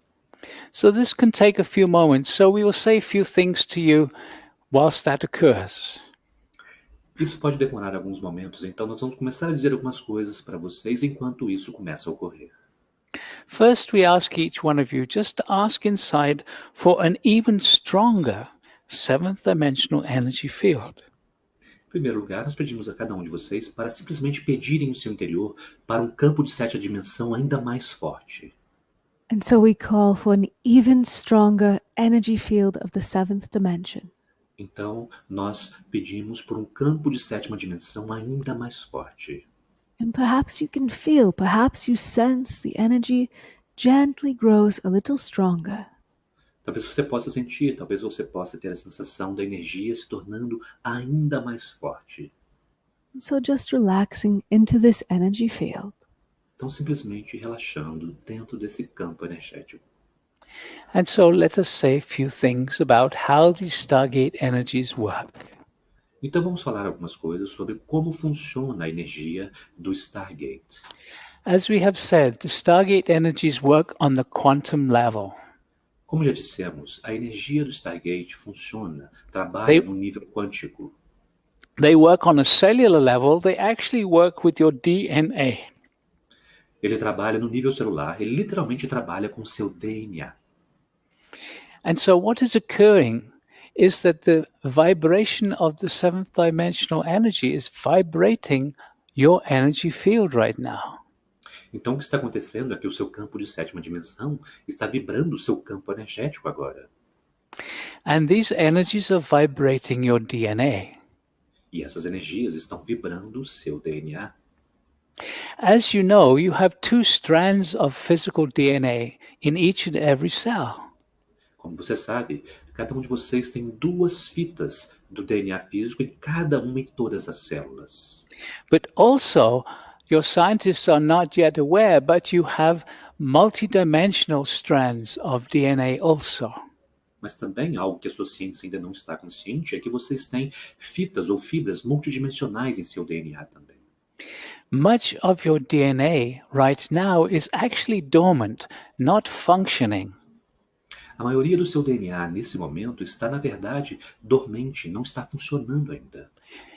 C: So this can take a few moments. So we will say a few things to you whilst that occurs.
B: Isso pode demorar alguns momentos, então nós vamos começar a dizer algumas coisas para vocês enquanto isso começa a ocorrer.
C: First, we ask each one of you just to ask inside for an even stronger seventh dimensional energy field.
B: Em primeiro lugar, nós pedimos a cada um de vocês para simplesmente pedirem no seu interior para um campo de sétima dimensão ainda mais forte.
A: And so we call for an even stronger energy field of the seventh dimension.
B: Então, nós pedimos por um campo de sétima dimensão ainda mais forte.
A: And perhaps you can feel, perhaps you sense the energy gently grows a little stronger.
B: Talvez você possa sentir, talvez você possa ter a sensação da energia se tornando ainda mais forte.
A: So just relaxing into this energy field.
B: Então, simplesmente relaxando dentro desse campo energético.
C: And so let us say a few things about how these Stargate energies work.
B: Então, vamos falar algumas coisas sobre como funciona a energia do Stargate.
C: As we have said, the Stargate energies work on the quantum level.
B: Como já dissemos, a energia do Stargate funciona, trabalha no nível quântico.
C: They work on a cellular level. They actually work with your DNA.
B: Ele trabalha no nível celular, ele literalmente trabalha com seu DNA.
C: And so what is occurring is that the vibration of the seventh dimensional energy is vibrating your energy field right now.
B: Então, o que está acontecendo é que o seu campo de sétima dimensão está vibrando o seu campo energético agora.
C: And these energies are vibrating your DNA.
B: E essas energias estão vibrando o seu DNA.
C: As you know, you have two strands of physical DNA in each and every cell.
B: Como você sabe, cada um de vocês tem duas fitas do DNA físico em cada uma em todas as células.
C: But also, your scientists are not yet aware, but you have multidimensional strands of DNA also.
B: Mas também algo que a sua ciência ainda não está consciente é que vocês têm fitas ou fibras multidimensionais em seu DNA também.
C: Much of your DNA right now is actually dormant, not functioning.
B: A maioria do seu DNA nesse momento está, na verdade, dormente, não está funcionando ainda.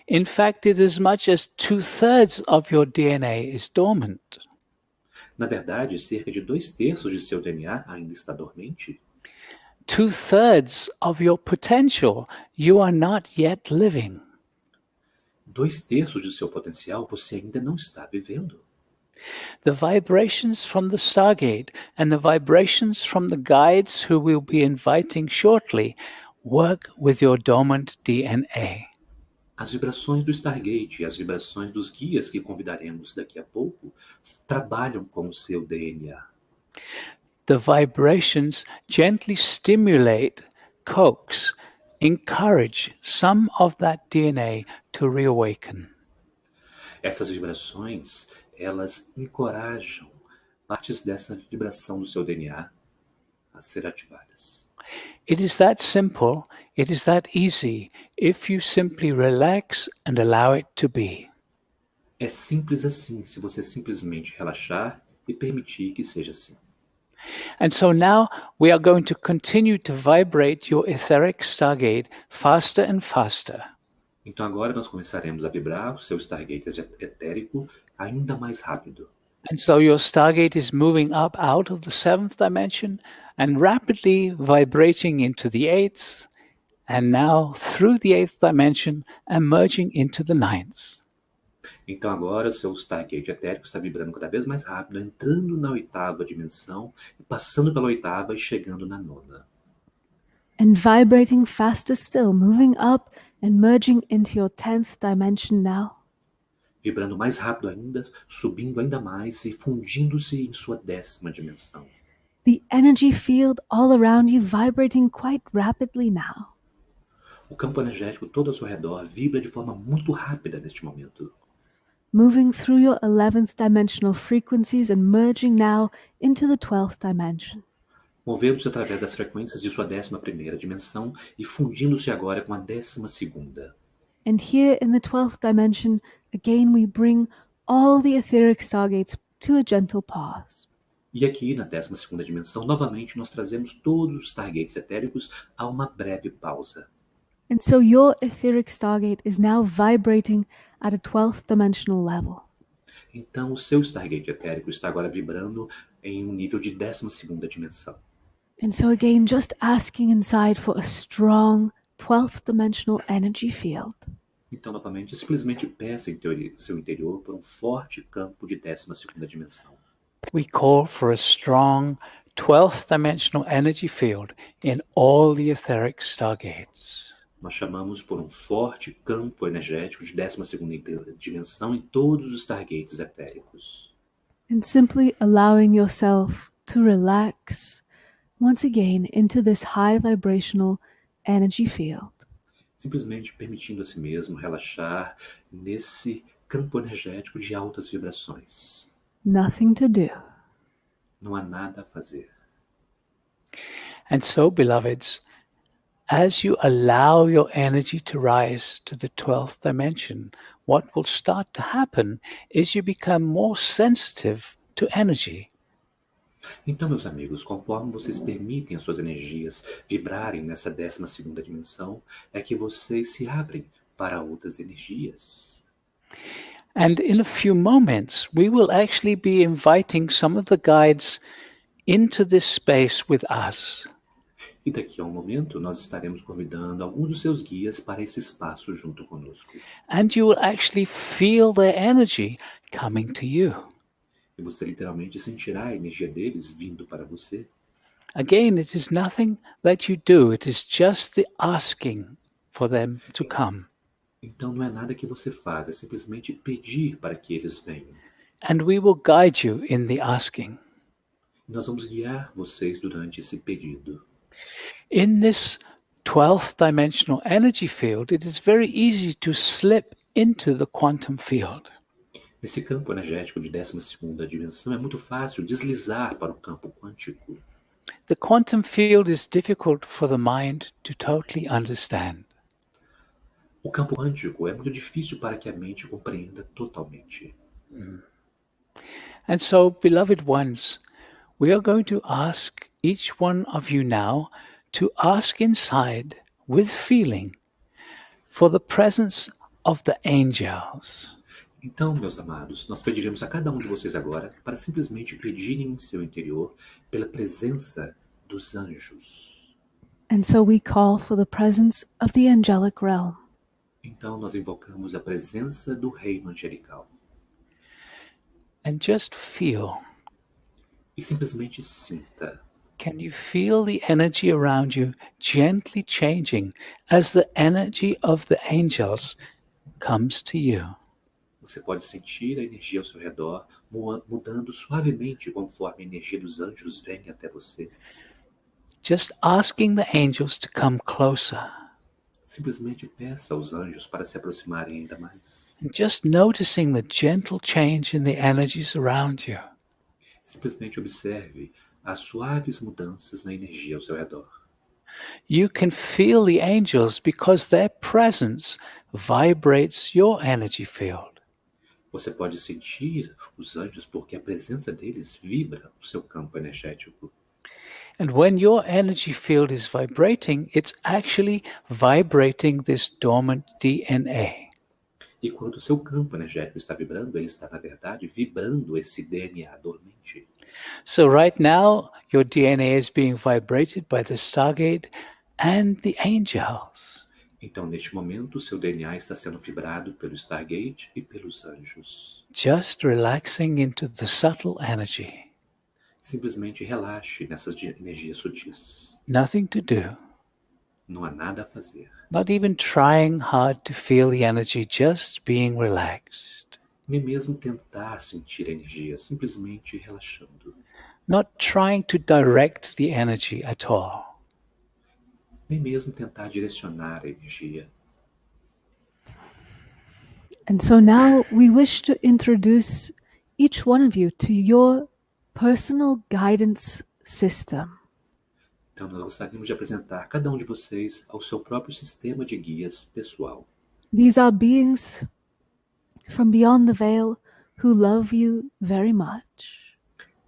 C: In fact, it is as much as 2/3 of your DNA is dormant.
B: Na verdade, cerca de 2/3 de seu DNA ainda está dormente.
C: 2/3 of your potential you are not yet living.
B: 2/3 do seu potencial você ainda não está vivendo.
C: The vibrations from the Stargate and the vibrations from the guides who we'll be inviting shortly work with your dormant DNA.
B: As vibrações do Stargate e as vibrações dos guias que convidaremos daqui a pouco trabalham com o seu DNA.
C: The vibrations gently stimulate, coax, encourage some of that DNA to reawaken.
B: Essas vibrações, elas encorajam partes dessa vibração do seu DNA a ser ativadas.
C: It is that simple, it is that easy, if you simply relax and allow it to be.
B: É simples assim, se você simplesmente relaxar e permitir que seja assim.
C: And so now we are going to continue to vibrate your etheric Stargate faster and faster.
B: Então agora nós começaremos a vibrar o seu Stargate etérico ainda mais rápido.
C: And so your Stargate is moving up out of the seventh dimension and rapidly vibrating into the eighth, and now through the eighth dimension and merging into the ninth.
B: Então agora o seu Stargate etérico está vibrando cada vez mais rápido, entrando na oitava dimensão, passando pela oitava e chegando na nona.
A: And vibrating faster still, moving up and merging into your 10th dimension now.
B: Vibrando mais rápido ainda, subindo ainda mais e fundindo-se em sua 10ª dimensão.
A: The energy field all around you vibrating quite rapidly now.
B: O campo energético todo ao seu redor vibra de forma muito rápida neste momento.
A: Moving through your 11th dimensional frequencies and merging now into the 12th dimension.
B: Movendo-se através das frequências de sua 11ª dimensão e fundindo-se agora com a 12ª.
A: And here in the 12th dimension, again we bring all the etheric stargates to a gentle pause.
B: E aqui, na 12ª dimensão, novamente nós trazemos todos os Stargates etéricos a uma breve pausa.
A: And so your etheric stargate is now vibrating at a 12th dimensional level.
B: Então, o seu Stargate etérico está agora vibrando em um nível de 12ª dimensão.
A: And so again, just asking inside for a strong 12th dimensional energy field.
B: Então, novamente, simplesmente peça em seu interior por um forte campo de 12ª dimensão.
C: We call for a strong 12th dimensional energy field in all the etheric stargates.
B: Nós chamamos por um forte campo energético de 12ª dimensão em todos os Stargates etéricos.
A: And simply allowing yourself to relax, once again into this high vibrational energy field.
B: Simplesmente permitindo a si mesmo relaxar nesse campo energético de altas vibrações.
A: Nothing to do.
B: Não há nada a fazer.
C: And so, beloveds, as you allow your energy to rise to the 12th dimension, what will start to happen is you become more sensitive to energy.
B: Então, meus amigos, conforme vocês permitem as suas energias vibrarem nessa 12ª dimensão, é que vocês se abrem para outras energias.
C: And in a few moments, we will actually be inviting some of the guides into this space with us.
B: E daqui a um momento, nós estaremos convidando alguns dos seus guias para esse espaço junto conosco.
C: And you will actually feel their energy coming to you.
B: E você literalmente sentirá a energia deles vindo para você.
C: Again, it is nothing that you do, it is just the asking for them to come.
B: Então não é nada que você faz, é simplesmente pedir para que eles venham.
C: And we will guide you in the asking.
B: Nós vamos guiar vocês durante esse pedido.
C: In this 12th dimensional energy field, it is very easy to slip into the quantum field.
B: Nesse campo energético de 12ª dimensão, é muito fácil deslizar para o campo quântico.
C: The quantum field is difficult for the mind to totally understand.
B: O campo quântico é muito difícil para que a mente compreenda totalmente.
C: And so, beloved ones, we are going to ask each one of you now to ask inside with feeling for the presence of the angels.
B: Então, meus amados, nós pediremos a cada um de vocês agora para simplesmente pedirem em seu interior pela presença dos anjos.
A: And so we call for the presence of the angelic realm.
B: Então, nós invocamos a presença do reino angelical.
C: And just feel.
B: E simplesmente sinta.
C: Can you feel the energy around you gently changing as the energy of the angels comes to you?
B: Você pode sentir a energia ao seu redor mudando suavemente conforme a energia dos anjos vem até você.
C: Just asking the angels to come closer.
B: Simplesmente peça aos anjos para se aproximarem ainda mais.
C: And just noticing the gentle change in the energies around you.
B: Simplesmente observe as suaves mudanças na energia ao seu redor.
C: You can feel the angels because their presence vibrates your energy field.
B: Você pode sentir os anjos porque a presença deles vibra o seu campo energético.
C: And when your energy field is vibrating, it's actually vibrating this dormant DNA.
B: E quando o seu campo energético está vibrando, ele está, na verdade, vibrando esse DNA dormente.
C: So right now, your DNA is being vibrated by the Stargate and the angels.
B: Então, neste momento, o seu DNA está sendo vibrado pelo Stargate e pelos anjos.
C: Just relaxing into the subtle energy.
B: Simplesmente relaxe nessas energias sutis.
C: Nothing to do.
B: Não há nada a fazer.
C: Not even trying hard to feel the energy, just being relaxed.
B: Nem mesmo tentar sentir a energia, simplesmente relaxando.
C: Not trying to direct the energy at all.
B: Nem mesmo tentar direcionar a energia.
A: And so now we wish to introduce each one of you to your personal guidance system.
B: Então, nós gostaríamos de apresentar cada um de vocês ao seu próprio sistema de guias pessoal.
A: These are beings from beyond the veil who love you very much.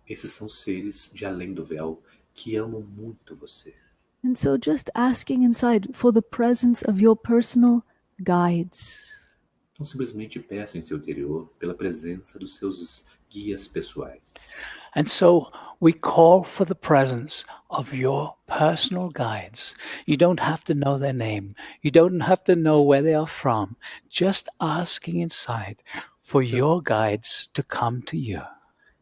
B: Esses são seres de além do véu que amam muito você.
A: And so just asking inside for the presence of your personal guides.
B: Então, simplesmente peça em seu interior pela presença dos seus guias pessoais.
C: And so we call for the presence of your personal guides. You don't have to know their name. You don't have to know where they are from. Just asking inside for your guides to come to you.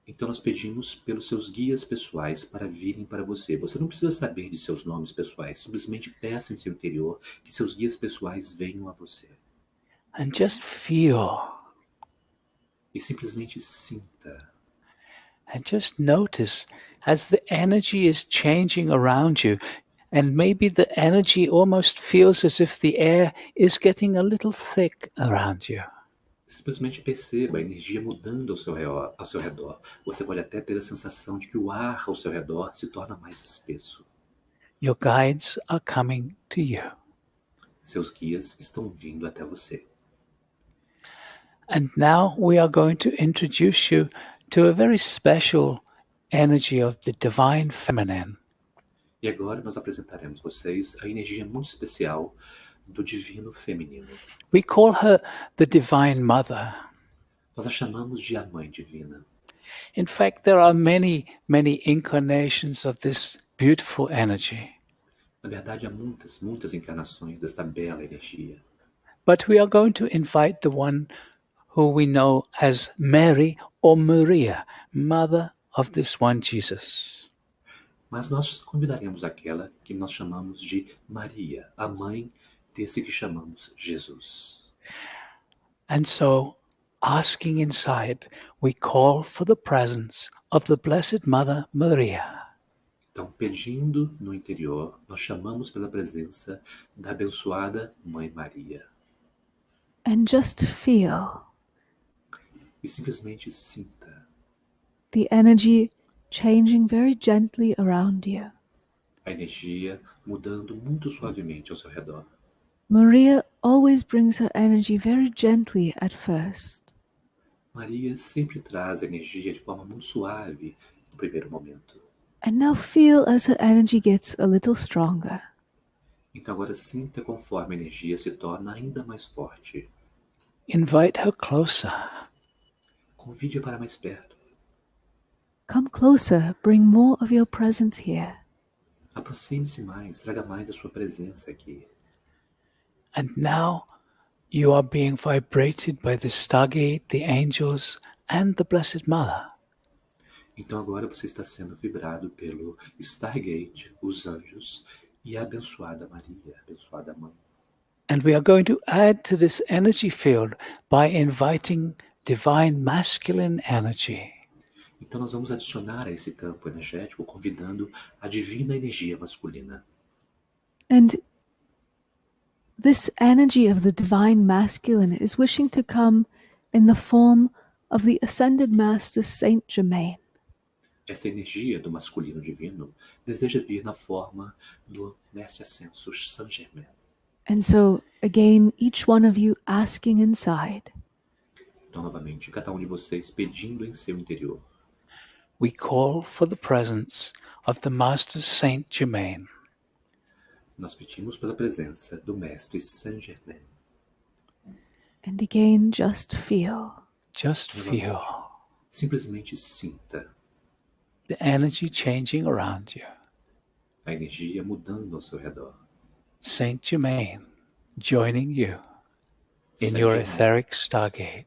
B: Então, nós pedimos pelos seus guias pessoais para virem para você. Você não precisa saber de seus nomes pessoais. Simplesmente peça em seu interior que seus guias pessoais venham a você.
C: And just feel.
B: E simplesmente sinta.
C: And just notice as the energy is changing around you, and maybe the energy almost feels as if the air is getting a little thick around you.
B: Simplesmente perceba a energia mudando ao seu redor. Você pode até ter a sensação de que o ar ao seu redor se torna mais espesso.
C: Your guides are coming to you.
B: Seus guias estão vindo até você.
C: And now we are going to introduce you to a very special energy of the divine feminine.
B: E agora nós apresentaremos vocês a energia muito especial do divino feminino.
C: We call her the Divine Mother.
B: Nós a chamamos de a Mãe Divina.
C: In fact, there are many, many incarnations of this beautiful energy.
B: Na verdade, há muitas, muitas encarnações desta bela energia.
C: But we are going to invite the one who we know as Mary or Maria, Mother of this one Jesus.
B: Mas nós convidaremos aquela que nós chamamos de Maria, a mãe desse que chamamos Jesus.
C: And so, asking inside, we call for the presence of the Blessed Mother Maria.
B: Então, pedindo no interior, nós chamamos pela presença da abençoada Mãe Maria.
A: And just feel
B: E simplesmente sinta
A: the energy changing very gently around you.
B: a energia mudando muito suavemente ao seu redor.
A: Maria always brings her energy very gently at first.
B: Maria sempre traz a energia de forma muito suave no primeiro momento.
A: And now feel as her energy gets a little stronger.
B: Então agora sinta conforme a energia se torna ainda mais forte.
C: Invite her closer.
B: Convide-a para mais perto.
A: Come closer, bring more of your presence here.
B: Aproxime-se mais, traga mais da sua presença aqui.
C: And now you are being vibrated by the Stargate, the angels, and the Blessed Mother.
B: Então agora você está sendo vibrado pelo Stargate, os anjos e a abençoada Maria, a abençoada Mãe.
C: And we are going to add to this energy field by inviting divine masculine energy.
B: Então nós vamos adicionar a esse campo energético, convidando a divina energia masculina.
A: And this energy of the divine masculine is wishing to come in the form of the ascended master Saint Germain.
B: Essa energia do masculino divino deseja vir na forma do mestre ascenso Saint Germain.
A: And so, again, each one of you asking inside,
B: Então, novamente, cada um de vocês pedindo em seu interior.
C: We call for the presence of the Master Saint Germain.
B: Nós pedimos pela presença do mestre Saint Germain.
A: and again, just feel.
C: Just feel
B: Simplesmente sinta
C: the energy changing around you.
B: a energia mudando ao seu redor.
C: Saint Germain joining you in
B: Saint
C: your
B: Germain
C: etheric stargate.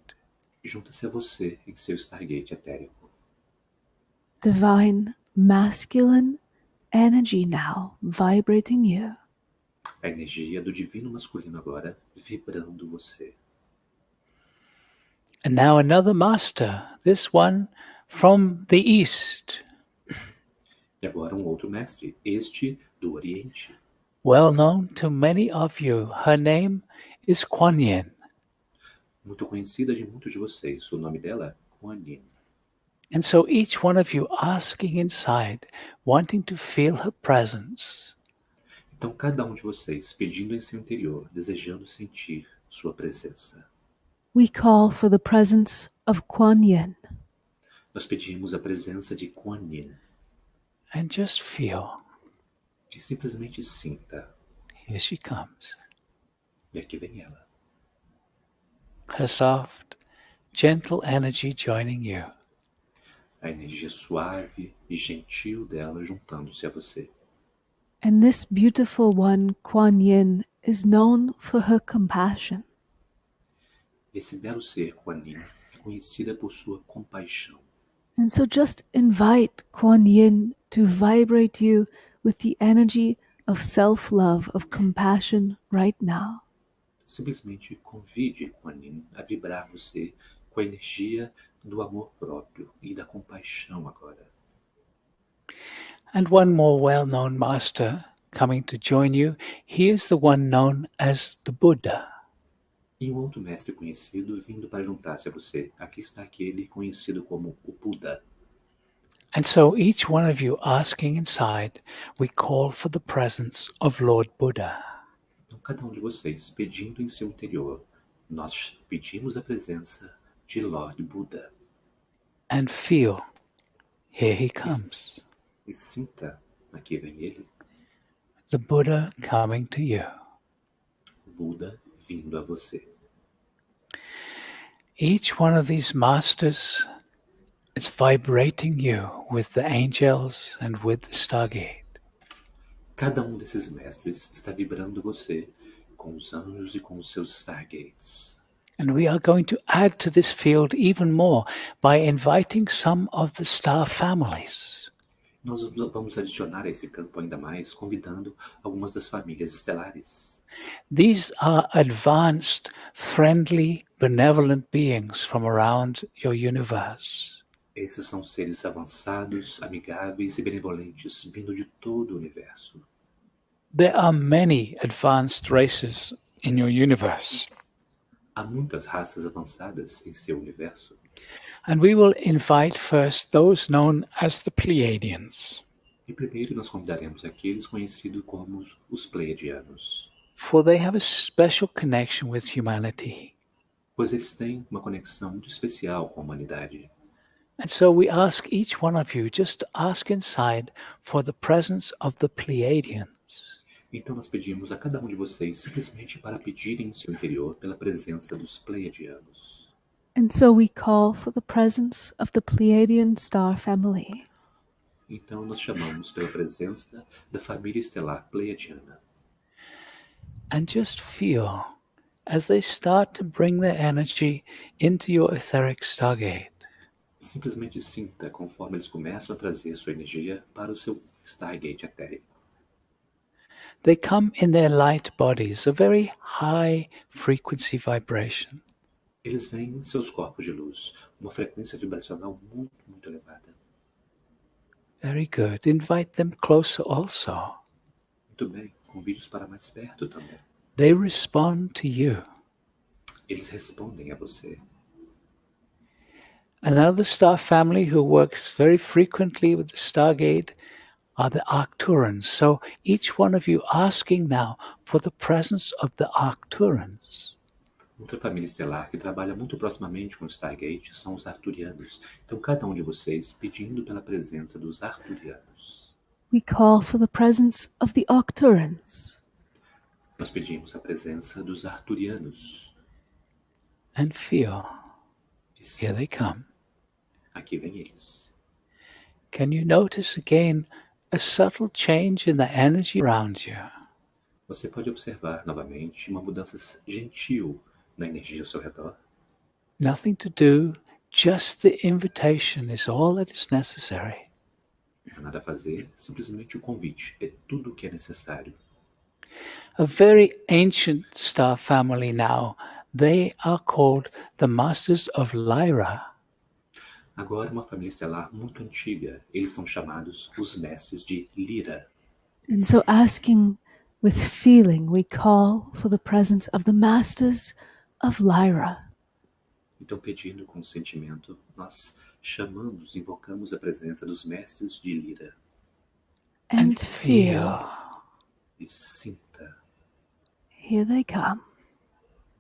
B: junta-se a você em seu Stargate etérico.
A: Divine masculine energy now vibrating you.
B: A energia do divino masculino agora vibrando você.
C: And now another master, this one from the east,
B: E agora um outro mestre, este do Oriente.
C: well known to many of you. Her name is Kuan Yin.
B: Muito conhecida de muitos de vocês. O nome dela é Kuan Yin.
C: And so each one of you asking inside, wanting to feel her presence.
B: Então cada um de vocês pedindo em seu interior, desejando sentir sua presença.
A: We call for the presence of Kuan Yin.
B: Nós pedimos a presença de Kuan Yin
C: And just feel,
B: e simplesmente sinta.
C: here she comes.
B: E aqui vem ela.
C: Her soft, gentle energy joining you.
B: A energia suave e gentil dela juntando-se a você.
A: And this beautiful one, Kuan Yin, is known for her compassion.
B: Esse belo ser, Kuan Yin, é conhecida por sua compaixão.
A: And so just invite Kuan Yin to vibrate you with the energy of self-love, of compassion right now.
B: Simplesmente convide Kuan Yin a vibrar você com a energia do amor próprio e da compaixão agora.
C: And one more well-known master coming to join you. He is the one known as the Buddha.
B: E um outro mestre conhecido vindo para juntar-se a você. Aqui está aquele conhecido como o Buda.
C: And so each one of you asking inside, we call for the presence of Lord Buddha.
B: Então, cada um de vocês, pedindo em seu interior, nós pedimos a presença de Lord Buda.
C: And feel, here he comes.
B: E sinta, aqui vem ele,
C: The Buddha coming to you.
B: Buda vindo a você.
C: Each one of these masters is vibrating you with the angels and with the Stargate.
B: Cada um desses mestres está vibrando você com os anjos e com os seus Stargates.
C: And we are going to add to this field even more by inviting some of the star families.
B: Nós vamos adicionar a esse campo ainda mais, convidando algumas das famílias estelares.
C: These are advanced, friendly, benevolent beings from around your universe.
B: Esses são seres avançados, amigáveis e benevolentes vindo de todo o universo.
C: There are many advanced races in your universe.
B: Há muitas raças avançadas em seu universo.
C: And we will invite first those known as the Pleiadians.
B: E primeiro nós convidaremos aqueles conhecidos como os Pleiadianos,
C: For they have a special connection with humanity.
B: pois eles têm uma conexão muito especial com a humanidade.
C: And so we ask each one of you just to ask inside for the presence of the Pleiadians.
B: Então nós pedimos a cada um de vocês simplesmente para pedirem em seu interior pela presença dos Pleiadianos.
A: And so we call for the presence of the Pleiadian star family.
B: Então nós chamamos pela presença da família estelar Pleiadiana.
C: And just feel as they start to bring their energy into your etheric stargate.
B: Simplesmente sinta conforme eles começam a trazer sua energia para o seu Stargate etérico.
C: They come in their light bodies, a very high frequency vibration.
B: Eles vêm em seus corpos de luz, uma frequência vibracional muito, muito elevada.
C: Very good. Invite them closer also.
B: Muito bem, convide-os para mais perto também.
C: They respond to you.
B: Eles respondem a você.
C: Another star family who works very frequently with the Stargate are the Arcturans. So each one of you asking now for the presence of the Arcturans.
B: Outra família estelar que trabalha muito proximamente com o Stargate são os Arturianos. Então cada um de vocês pedindo pela presença dos Arturianos.
A: We call for the presence of the Arcturans.
B: Nós pedimos a presença dos Arturianos.
C: And feel,
B: E
C: here they come.
B: aqui vem eles.
C: Can you notice again a subtle change in the energy around you?
B: Você pode observar novamente uma mudança gentil na energia ao seu redor.
C: Nothing to do, just the invitation is all that is necessary.
B: Não há nada a fazer, simplesmente o convite. É tudo o que é necessário.
C: A very ancient star family now, they are called the Masters of Lyra.
B: Agora, uma família estelar muito antiga. Eles são chamados os Mestres de Lira.
A: And so asking with feeling, we call for the presence of the Masters of Lyra.
B: Então, pedindo com sentimento, nós chamamos, invocamos a presença dos Mestres de Lira.
A: And feel,
B: E sinta,
A: here they come.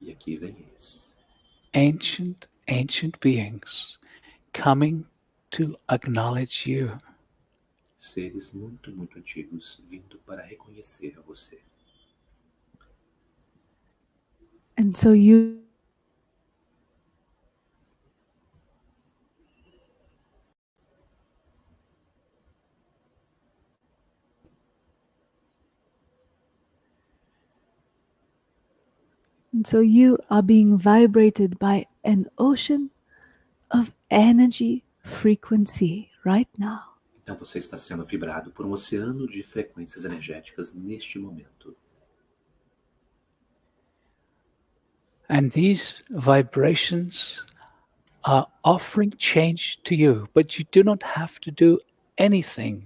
B: e aqui vem eles.
C: Ancient beings coming to acknowledge you.
B: Seres muito, muito antigos vindo para reconhecer a você.
A: And so you are being vibrated by an ocean of energy frequency right now.
B: Então você está sendo vibrado por um oceano de frequências energéticas neste momento.
C: And these vibrations are offering change to you, but you do not have to do anything.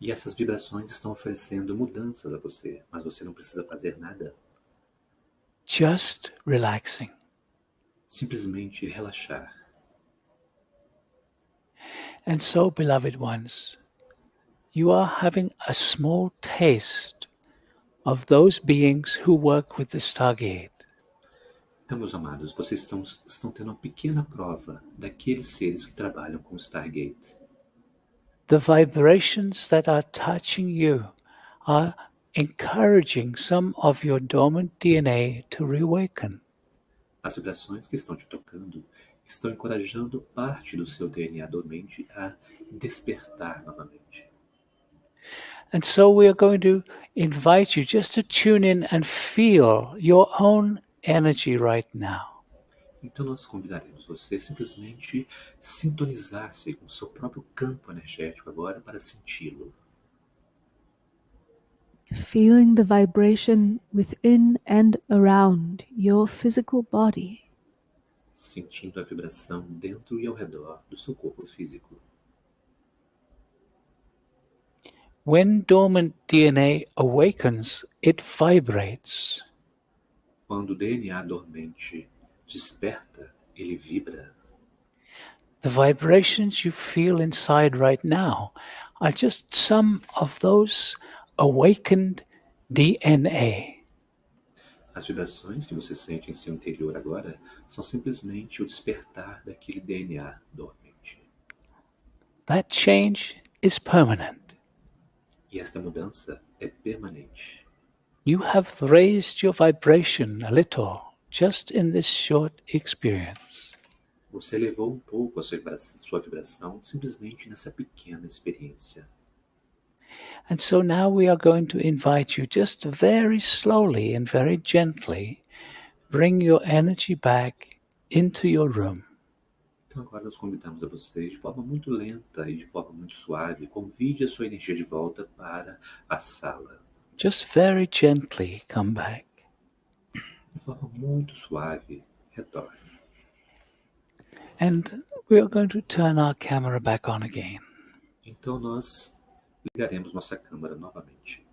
B: E essas vibrações estão oferecendo mudanças a você, mas você não precisa fazer nada.
C: Just relaxing.
B: Simplesmente relaxar.
C: And so, beloved ones, you are having a small taste of those beings who work with the Stargate.
B: Então, meus amados, vocês estão tendo uma pequena prova daqueles seres que trabalham com o Stargate.
C: The vibrations that are touching you are encouraging some of your dormant DNA to reawaken.
B: As vibrações que estão te tocando estão encorajando parte do seu DNA dormente a despertar novamente.
C: And so we are going to invite you just to tune in and feel your own energy right now.
B: Então nós convidaremos você simplesmente sintonizar-se com o seu próprio campo energético agora para senti-lo.
A: Feeling the vibration within and around your physical body.
B: Sentindo a vibração dentro e ao redor do seu corpo físico.
C: When dormant DNA awakens, it vibrates.
B: Quando o DNA dormente desperta, ele vibra.
C: The vibrations you feel inside right now are just some of those awakened DNA.
B: As vibrações que você sente em seu interior agora são simplesmente o despertar daquele DNA dormente.
C: That change is permanent.
B: E esta mudança é permanente.
C: You have raised your vibration a little just in this short experience.
B: Você elevou um pouco a sua vibração simplesmente nessa pequena experiência.
C: And so now we are going to invite you just very slowly and very gently bring your energy back into your room.
B: Então agora nós convidamos a vocês de forma muito lenta e de forma muito suave, convide a sua energia de volta para a sala.
C: Just very gently come back.
B: De forma muito suave, retorne.
C: And we are going to turn our camera back on again.
B: Então nós ligaremos nossa câmera novamente.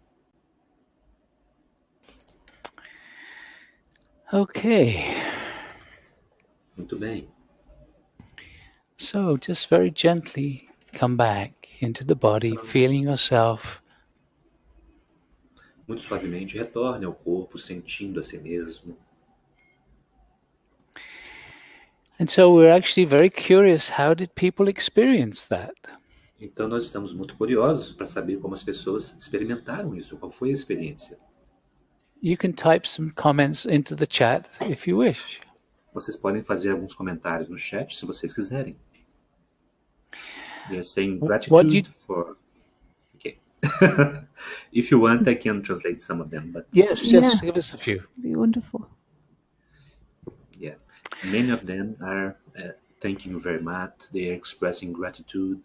C: Okay.
B: Muito bem.
C: So just very gently come back into the body, feeling yourself.
B: Muito suavemente retorne ao corpo, sentindo a si mesmo.
C: And so we're actually very curious, how did people experience that?
B: Então nós estamos muito curiosos para saber como as pessoas experimentaram isso, qual foi a experiência.
C: You can type some comments into the chat if you wish.
B: Vocês podem fazer alguns comentários no chat se vocês quiserem. They're saying gratitude for... Okay. If you want, I can translate some of them. But
C: Yes, just give us a few.
A: It'd be wonderful.
B: yeah, many of them are thanking you very much. They are expressing gratitude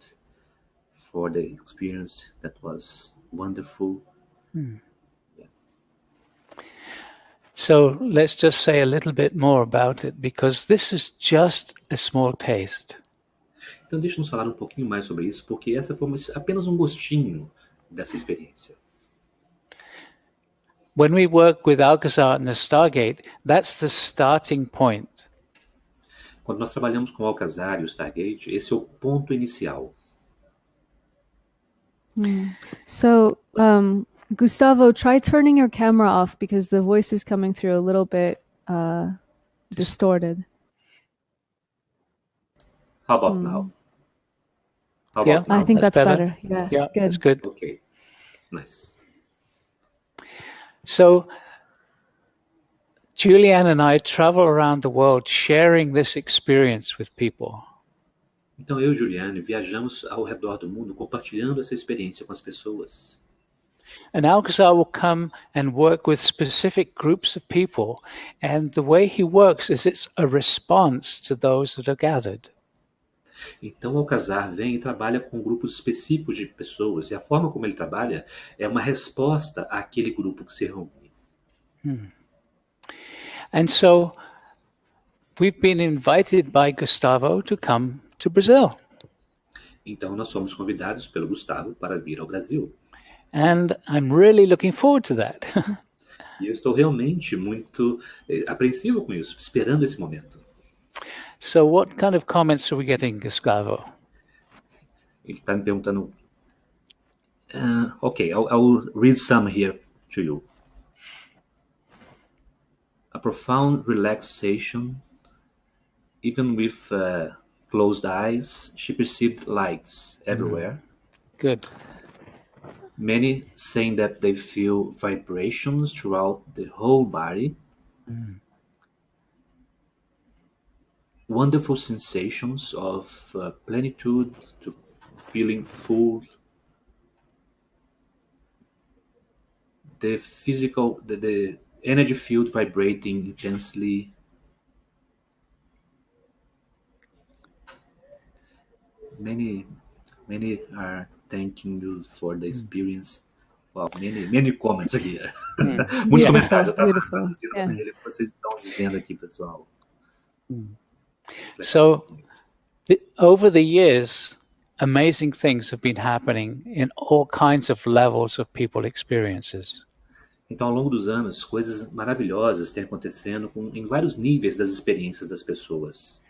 B: for the experience that was wonderful.
C: So let's just say a little bit more about it, because this is just a small taste.
B: Então deixa-nos falar um pouquinho mais sobre isso, porque essa foi apenas um gostinho dessa experiência.
C: When we work with Alcazar and the Stargate, that's the starting point.
B: Quando nós trabalhamos com o Alcazar e o Stargate, esse é o ponto inicial.
A: So, Gustavo, try turning your camera off because the voice is coming through a little bit distorted.
B: How about now? How
C: Yeah.
B: about now?
A: I think that's
C: better.
A: better.
C: Yeah,
A: good.
C: that's good.
B: Okay, nice.
C: So Julianne and I travel around the world sharing this experience with people.
B: Então eu e Juliane viajamos ao redor do mundo compartilhando essa experiência com as pessoas.
C: And Alcazar will come and work with specific groups of people, and the way he works is it's a response to those that are gathered.
B: Então o Alcazar vem e trabalha com grupos específicos de pessoas, e a forma como ele trabalha é uma resposta àquele grupo que se reúne.
C: And so we've been invited by Gustavo to come to Brazil.
B: Então, nós fomos convidados pelo Gustavo para vir ao Brasil.
C: And I'm really looking forward to that.
B: E eu estou realmente muito apreensivo com isso, esperando esse momento.
C: So what kind of comments are we getting, Gustavo?
B: Ele está me perguntando... okay, I'll read some here to you. A profound relaxation, even with closed eyes, she perceived lights everywhere.
C: Good.
B: Many saying that they feel vibrations throughout the whole body. Wonderful sensations of plenitude, to feeling full. The physical, the energy field vibrating intensely. Many are thanking you for the experience. Wow, many comments aqui. Muitos comentários. Eu estava assistindo ele, vocês estão dizendo aqui, pessoal.
C: So, over the years, amazing things have been happening in all kinds of levels of people experiences.
B: Então, ao longo dos anos, coisas maravilhosas têm acontecendo em vários níveis das experiências das pessoas.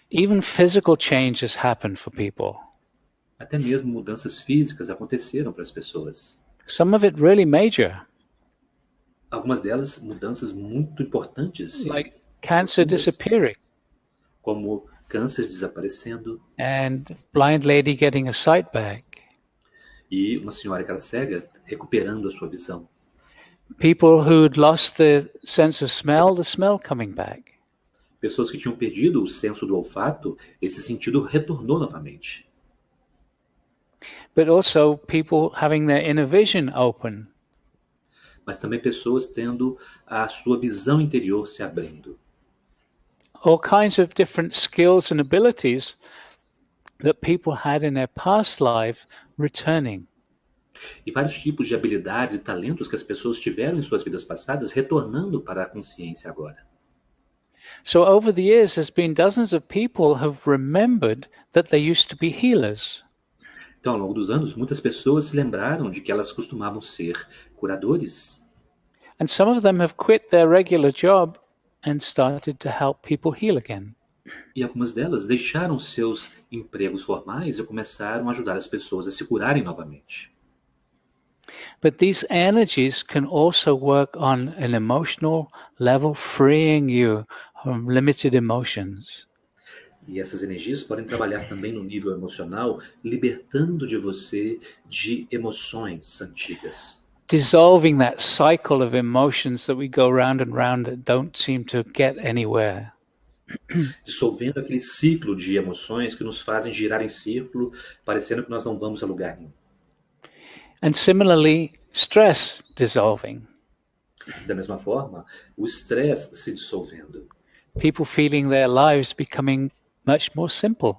C: Even physical changes happen for people.
B: Até mesmo mudanças físicas aconteceram para as pessoas.
C: Some of it really major.
B: Algumas delas, mudanças muito importantes.
C: Like cancer disappearing.
B: Como cânceres desaparecendo.
C: And blind lady getting a sight back.
B: E uma senhora que era cega recuperando a sua visão.
C: People who'd lost the sense of smell, the smell coming back.
B: Pessoas que tinham perdido o senso do olfato, esse sentido retornou novamente.
C: But also people having their inner vision open.
B: Mas também pessoas tendo a sua visão interior se abrindo.
C: All kinds of different skills and abilities that people had in their past life returning.
B: E vários tipos de habilidades e talentos que as pessoas tiveram em suas vidas passadas retornando para a consciência agora.
C: So over the years, there's been dozens of people who've remembered that they used to be healers.
B: Então, ao longo dos anos, muitas pessoas se lembraram de que elas costumavam ser curadores.
C: And some of them have quit their regular job and started to help people heal again.
B: E algumas delas deixaram seus empregos formais e começaram a ajudar as pessoas a se curarem novamente.
C: But these energies can also work on an emotional level, freeing you from limited emotions.
B: E essas energias podem trabalhar também no nível emocional, libertando de você de emoções antigas.
C: Dissolving that cycle of emotions that we go round and round that don't seem to get anywhere.
B: Dissolvendo aquele ciclo de emoções que nos fazem girar em círculo, parecendo que nós não vamos a lugar nenhum.
C: And similarly, stress dissolving.
B: Da mesma forma, o estresse se dissolvendo.
C: People feeling their lives becoming much more simple,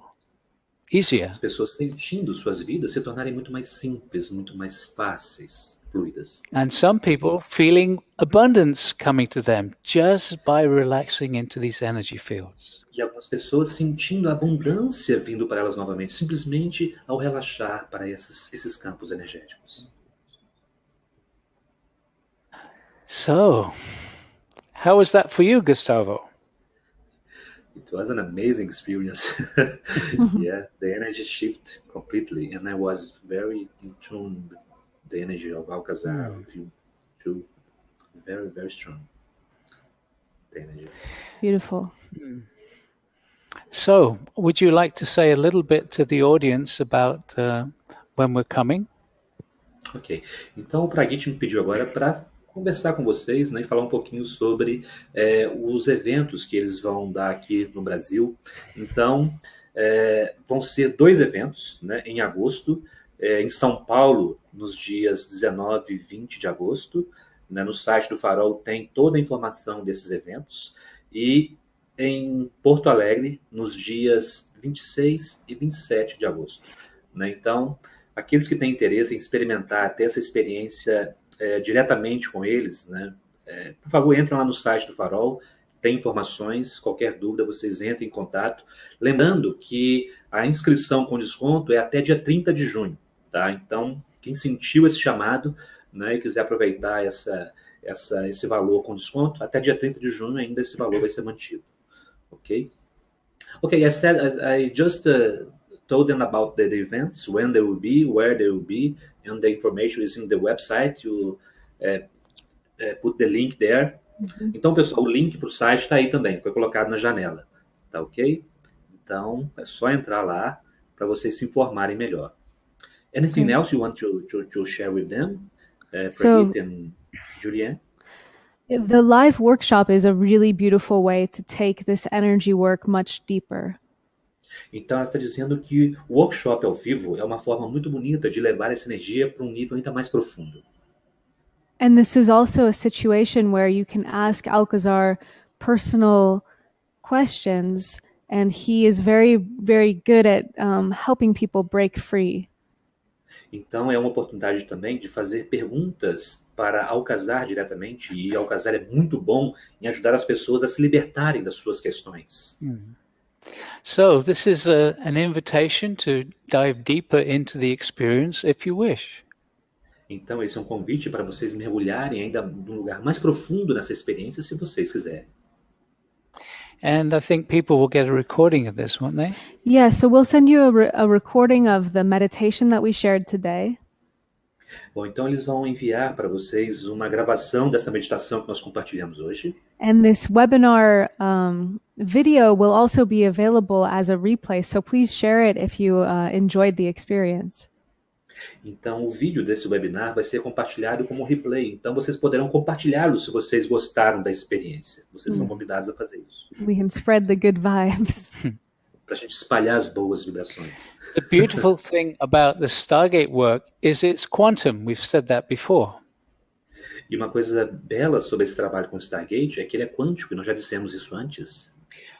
C: easier.
B: As pessoas sentindo suas vidas se tornarem muito mais simples, muito mais fáceis, fluidas.
C: And some people feeling abundance coming to them just by relaxing into these energy fields.
B: E algumas pessoas sentindo a abundância vindo para elas novamente, simplesmente ao relaxar para esses campos energéticos.
C: So, how was that for you, Gustavo?
B: It was an amazing experience. Yeah, the energy shift completely, and I was very in tune with the energy of Alcazar, of you too. Very, very strong. The energy.
A: Beautiful.
C: So, would you like to say a little bit to the audience about when we're coming?
B: Ok. Então, o Pragit me pediu agora para conversar com vocês, né, e falar um pouquinho sobre os eventos que eles vão dar aqui no Brasil. Então, vão ser 2 eventos, né, em agosto, em São Paulo, nos dias 19 e 20 de agosto. Né, no site do Farol tem toda a informação desses eventos. E em Porto Alegre, nos dias 26 e 27 de agosto. Né? Então, aqueles que têm interesse em experimentar, ter essa experiência diretamente com eles, né? Por favor, entrem lá no site do Farol, tem informações, qualquer dúvida, vocês entrem em contato. Lembrando que a inscrição com desconto é até dia 30 de junho, tá? Então, quem sentiu esse chamado, né, e quiser aproveitar esse valor com desconto, até dia 30 de junho ainda esse valor vai ser mantido, ok? Okay, I just told them about the events, when they will be, where they will be, and the information is in the website. You put the link there. Uhum. Então, pessoal, o link para o site está aí também, foi colocado na janela, tá ok? Então, é só entrar lá para vocês se informarem melhor. Anything else you want to share with them, Pragit and Julianne?
A: The live workshop is a really beautiful way to take this energy work much deeper.
B: Então, ela está dizendo que o workshop ao vivo é uma forma muito bonita de levar essa energia para um nível ainda mais profundo.
A: And this is also a situation where you can ask Alcazar personal questions, and he is very, very good at helping people break free.
B: Então, é uma oportunidade também de fazer perguntas para Alcazar diretamente, e Alcazar é muito bom em ajudar as pessoas a se libertarem das suas questões.
C: So, this is an invitation to dive deeper into the experience if you wish.
B: Então, esse é um convite para vocês mergulharem ainda num lugar mais profundo nessa experiência, se vocês quiserem.
C: And I think people will get a recording of this, won't they?
A: Yeah, so we'll send you a recording of the meditation that we shared today.
B: Bom, então eles vão enviar para vocês uma gravação dessa meditação que nós compartilhamos hoje.
A: And this webinar video will also be available as a replay, so please share it if you enjoyed the experience.
B: Então, o vídeo desse webinar vai ser compartilhado como replay. Então, vocês poderão compartilhá-lo se vocês gostaram da experiência. Vocês são convidados a fazer isso.
A: We can spread the good vibes.
B: Para a gente espalhar as boas vibrações.
C: The beautiful thing about the Stargate work is it's quantum. We've said that before.
B: E uma coisa bela sobre esse trabalho com o Stargate é que ele é quântico, e nós já dissemos isso antes.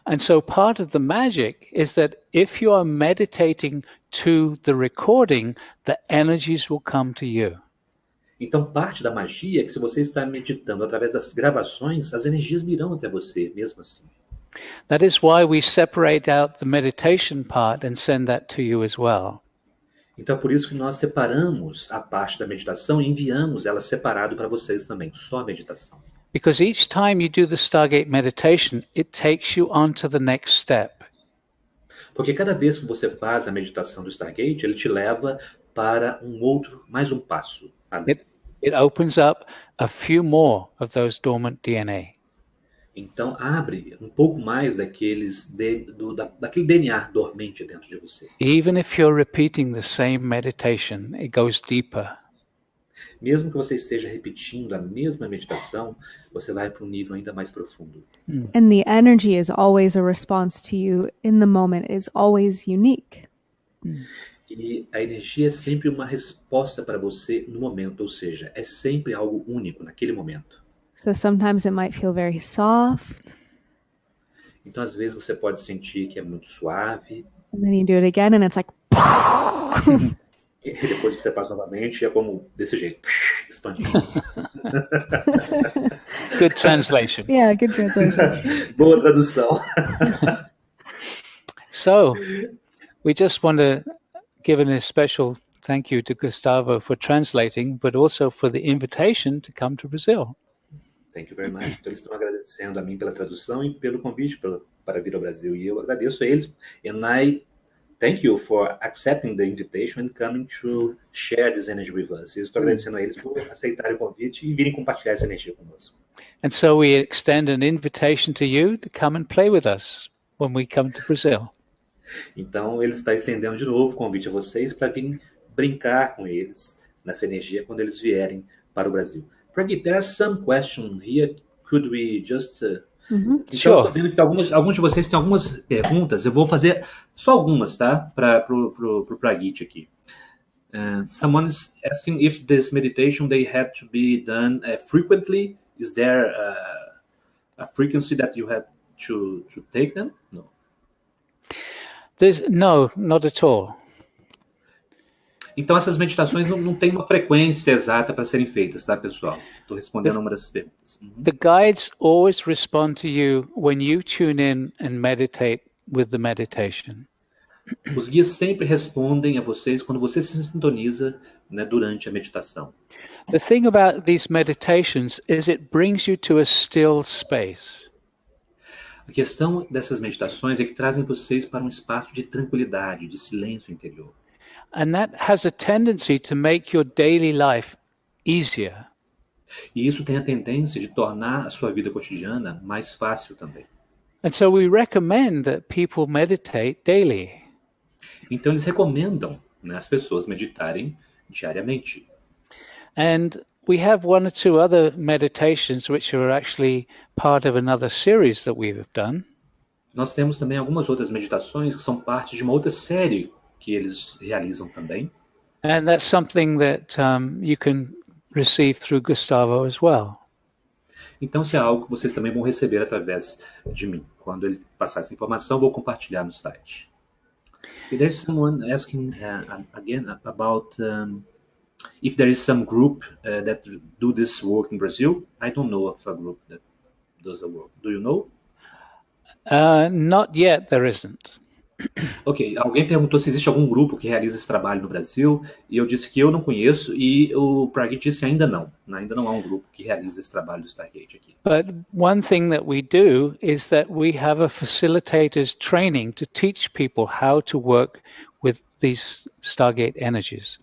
C: And so part of the magic is that if you are meditating to the recording, the energies will come to you.
B: Então, parte da magia é que se você está meditando através das gravações, as energias virão até você, mesmo assim.
C: That is why we separate out the meditation part and send that to you as well.
B: Então, por isso que nós separamos a parte da meditação e enviamos ela separado para vocês também, só a meditação.
C: Because each time you do the Stargate meditation, it takes you on to the next step.
B: Porque cada vez que você faz a meditação do Stargate, ele te leva para mais um passo.
C: It opens up a few more of those dormant DNA.
B: Então, abre um pouco mais daquele DNA dormente dentro de você.
C: Even if you're repeating the same meditation, it goes deeper.
B: Mesmo que você esteja repetindo a mesma meditação, você vai para um nível ainda mais profundo.
A: And the energy is always a response to you in the moment, is always unique.
B: E a energia é sempre uma resposta para você no momento, ou seja, é sempre algo único naquele momento.
A: So sometimes it might feel very soft.
B: Então, às vezes, você pode sentir que é muito suave.
A: And then you do it again and it's like...
B: E depois que você passa novamente, é como desse jeito, expandindo.
C: Good translation.
A: Yeah, good translation.
B: Boa tradução.
C: So, we just want to give a special thank you to Gustavo for translating, but also for the invitation to come to Brazil.
B: Thank you very much. Então, eles estão agradecendo a mim pela tradução e pelo convite para vir ao Brasil. E eu agradeço a eles. And I thank you for accepting the invitation and coming to share this energy with us. Eu estou agradecendo a eles por aceitarem o convite e virem compartilhar essa energia conosco.
C: And so we extend an invitation to you to come and play with us when we come to Brazil.
B: Então, ele está estendendo de novo o convite a vocês para virem brincar com eles nessa energia quando eles vierem para o Brasil. Pragit, there are some questions here. Could we just... Então,
C: Sure.
B: estou vendo que alguns de vocês têm algumas perguntas. Eu vou fazer só algumas, tá? Para o Pragit aqui. Someone is asking if this meditation they had to be done frequently. Is there a frequency that you have to take them? No.
C: No, not at all.
B: Então, essas meditações não têm uma frequência exata para serem feitas, tá, pessoal? Estou respondendo uma dessas perguntas.
C: The guides always respond to you when you tune in and meditate with the meditation.
B: Os guias sempre respondem a vocês quando você se sintoniza, né, durante a meditação.
C: The thing about these meditations is it brings you to a still space.
B: A questão dessas meditações é que trazem vocês para um espaço de tranquilidade, de silêncio interior.
C: And that has a tendency to make your daily life easier.
B: E isso tem a tendência de tornar a sua vida cotidiana mais fácil também.
C: And so we recommend that people meditate daily.
B: Então, eles recomendam, né, as pessoas meditarem diariamente.
C: And we have one or two other meditations which are actually part of another series that we have done.
B: Nós temos também algumas outras meditações que são parte de uma outra série que eles realizam também.
C: And that's something that you can receive through Gustavo as well.
B: Então, isso é algo que vocês também vão receber através de mim. Quando ele passar essa informação, eu vou compartilhar no site. There's someone asking again about if there is some group that do this work in Brazil. I don't know of a group that does the work. Do you know?
C: Not yet, there isn't.
B: Ok, alguém perguntou se existe algum grupo que realiza esse trabalho no Brasil, e eu disse que eu não conheço, e o Pragit disse que ainda não há um grupo que realiza esse trabalho do Stargate aqui.
C: But one thing that we do is that we have a facilitator's training to teach people how to work with these Stargate energies.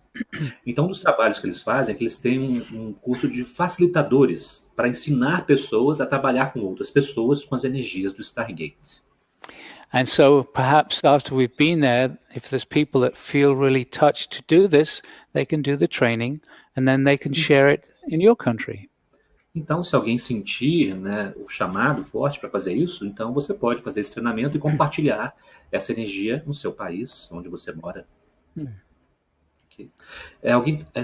B: Então, um dos trabalhos que eles fazem é que eles têm um curso de facilitadores para ensinar pessoas a trabalhar com outras pessoas com as energias do Stargate.
C: And so perhaps after we've been there, if there's people that feel really touched to do this, they can do the training and then they can share it in your country.
B: Então, se alguém sentir, né, o chamado forte para fazer isso, então você pode fazer esse treinamento e compartilhar essa energia no seu país, onde você mora. Okay.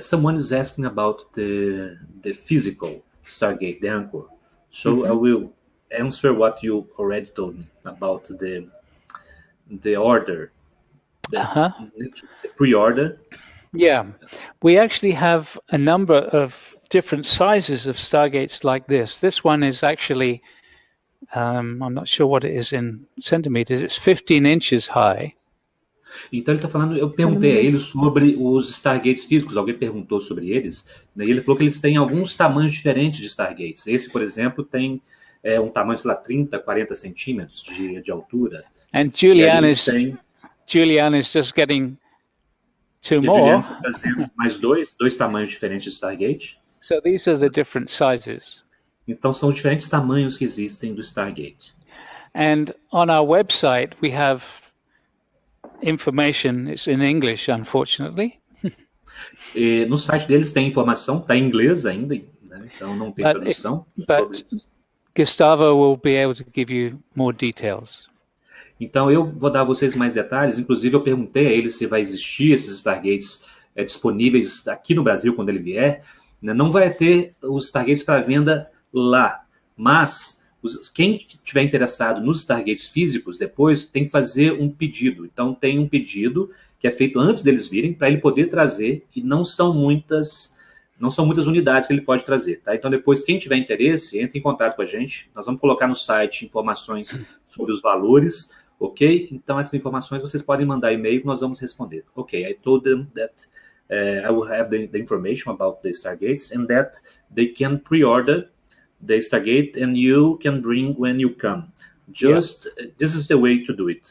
B: Someone is asking about the physical Stargate, the Anchor. So I will answer what you already told me about the order, the pre-order.
C: Yeah, we actually have a number of different sizes of Stargates like this. This one is actually, I'm not sure what it is in centimeters, it's 15 inches high.
B: Então ele está falando, eu perguntei a ele sobre os Stargates físicos, alguém perguntou sobre eles, né, e ele falou que eles têm alguns tamanhos diferentes de Stargates. Esse, por exemplo, tem um tamanho, sei lá, 30, 40 centímetros de altura.
C: And Julian is just getting two more.
B: Mais dois tamanhos diferentes de Stargate.
C: So these are the different sizes.
B: Então são os diferentes tamanhos que existem do Stargate.
C: And on our website we have information. It's in English, unfortunately.
B: E no site deles tem informação, está em inglês ainda, né? Então não tem tradução.
C: But Gustavo will be able to give you more details.
B: Então eu vou dar a vocês mais detalhes. Inclusive eu perguntei a ele se vai existir esses Stargates disponíveis aqui no Brasil quando ele vier. Não vai ter os Stargates para venda lá, mas quem estiver interessado nos Stargates físicos depois tem que fazer um pedido. Então tem um pedido que é feito antes deles virem para ele poder trazer, e não são muitas unidades que ele pode trazer, tá? Então depois quem tiver interesse, entre em contato com a gente. Nós vamos colocar no site informações sobre os valores, ok? Então essas informações vocês podem mandar e-mail que nós vamos responder. Ok, I told them that I will have the information about the Stargates and that they can pre-order the Stargate and you can bring when you come. This is the way to do it.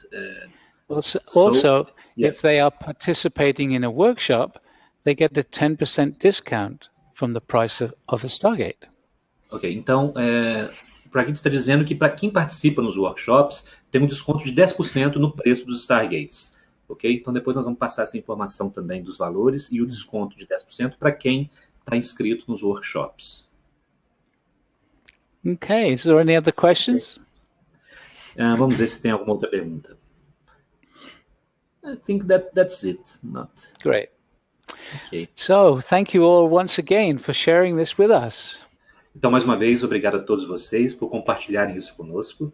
C: Also, if they are participating in a workshop, they get a 10% discount from the price of a Stargate.
B: Ok, então, para quem está dizendo que para quem participa nos workshops, tem um desconto de 10% no preço dos Stargates. Ok? Então depois nós vamos passar essa informação também dos valores e o desconto de 10% para quem está inscrito nos workshops.
C: Okay, is there any other questions?
B: Vamos ver se tem alguma outra pergunta. I think that's it. Not.
C: Great.
B: Okay.
C: So, thank you all once again for sharing this with us.
B: Então, mais uma vez, obrigado a todos vocês por compartilharem isso conosco.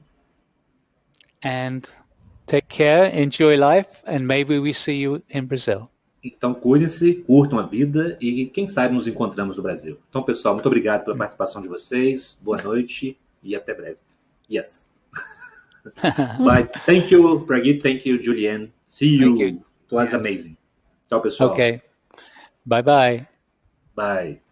C: And take care, enjoy life, and maybe we see you in Brazil.
B: Então, cuidem-se, curtam a vida e, quem sabe, nos encontramos no Brasil. Então, pessoal, muito obrigado pela participação de vocês. Boa noite e até breve. Yes. Bye. Thank you, Pragit. Thank you, Julianne. See you. It was amazing. Tchau, pessoal.
C: Okay. Bye-bye.
B: Bye.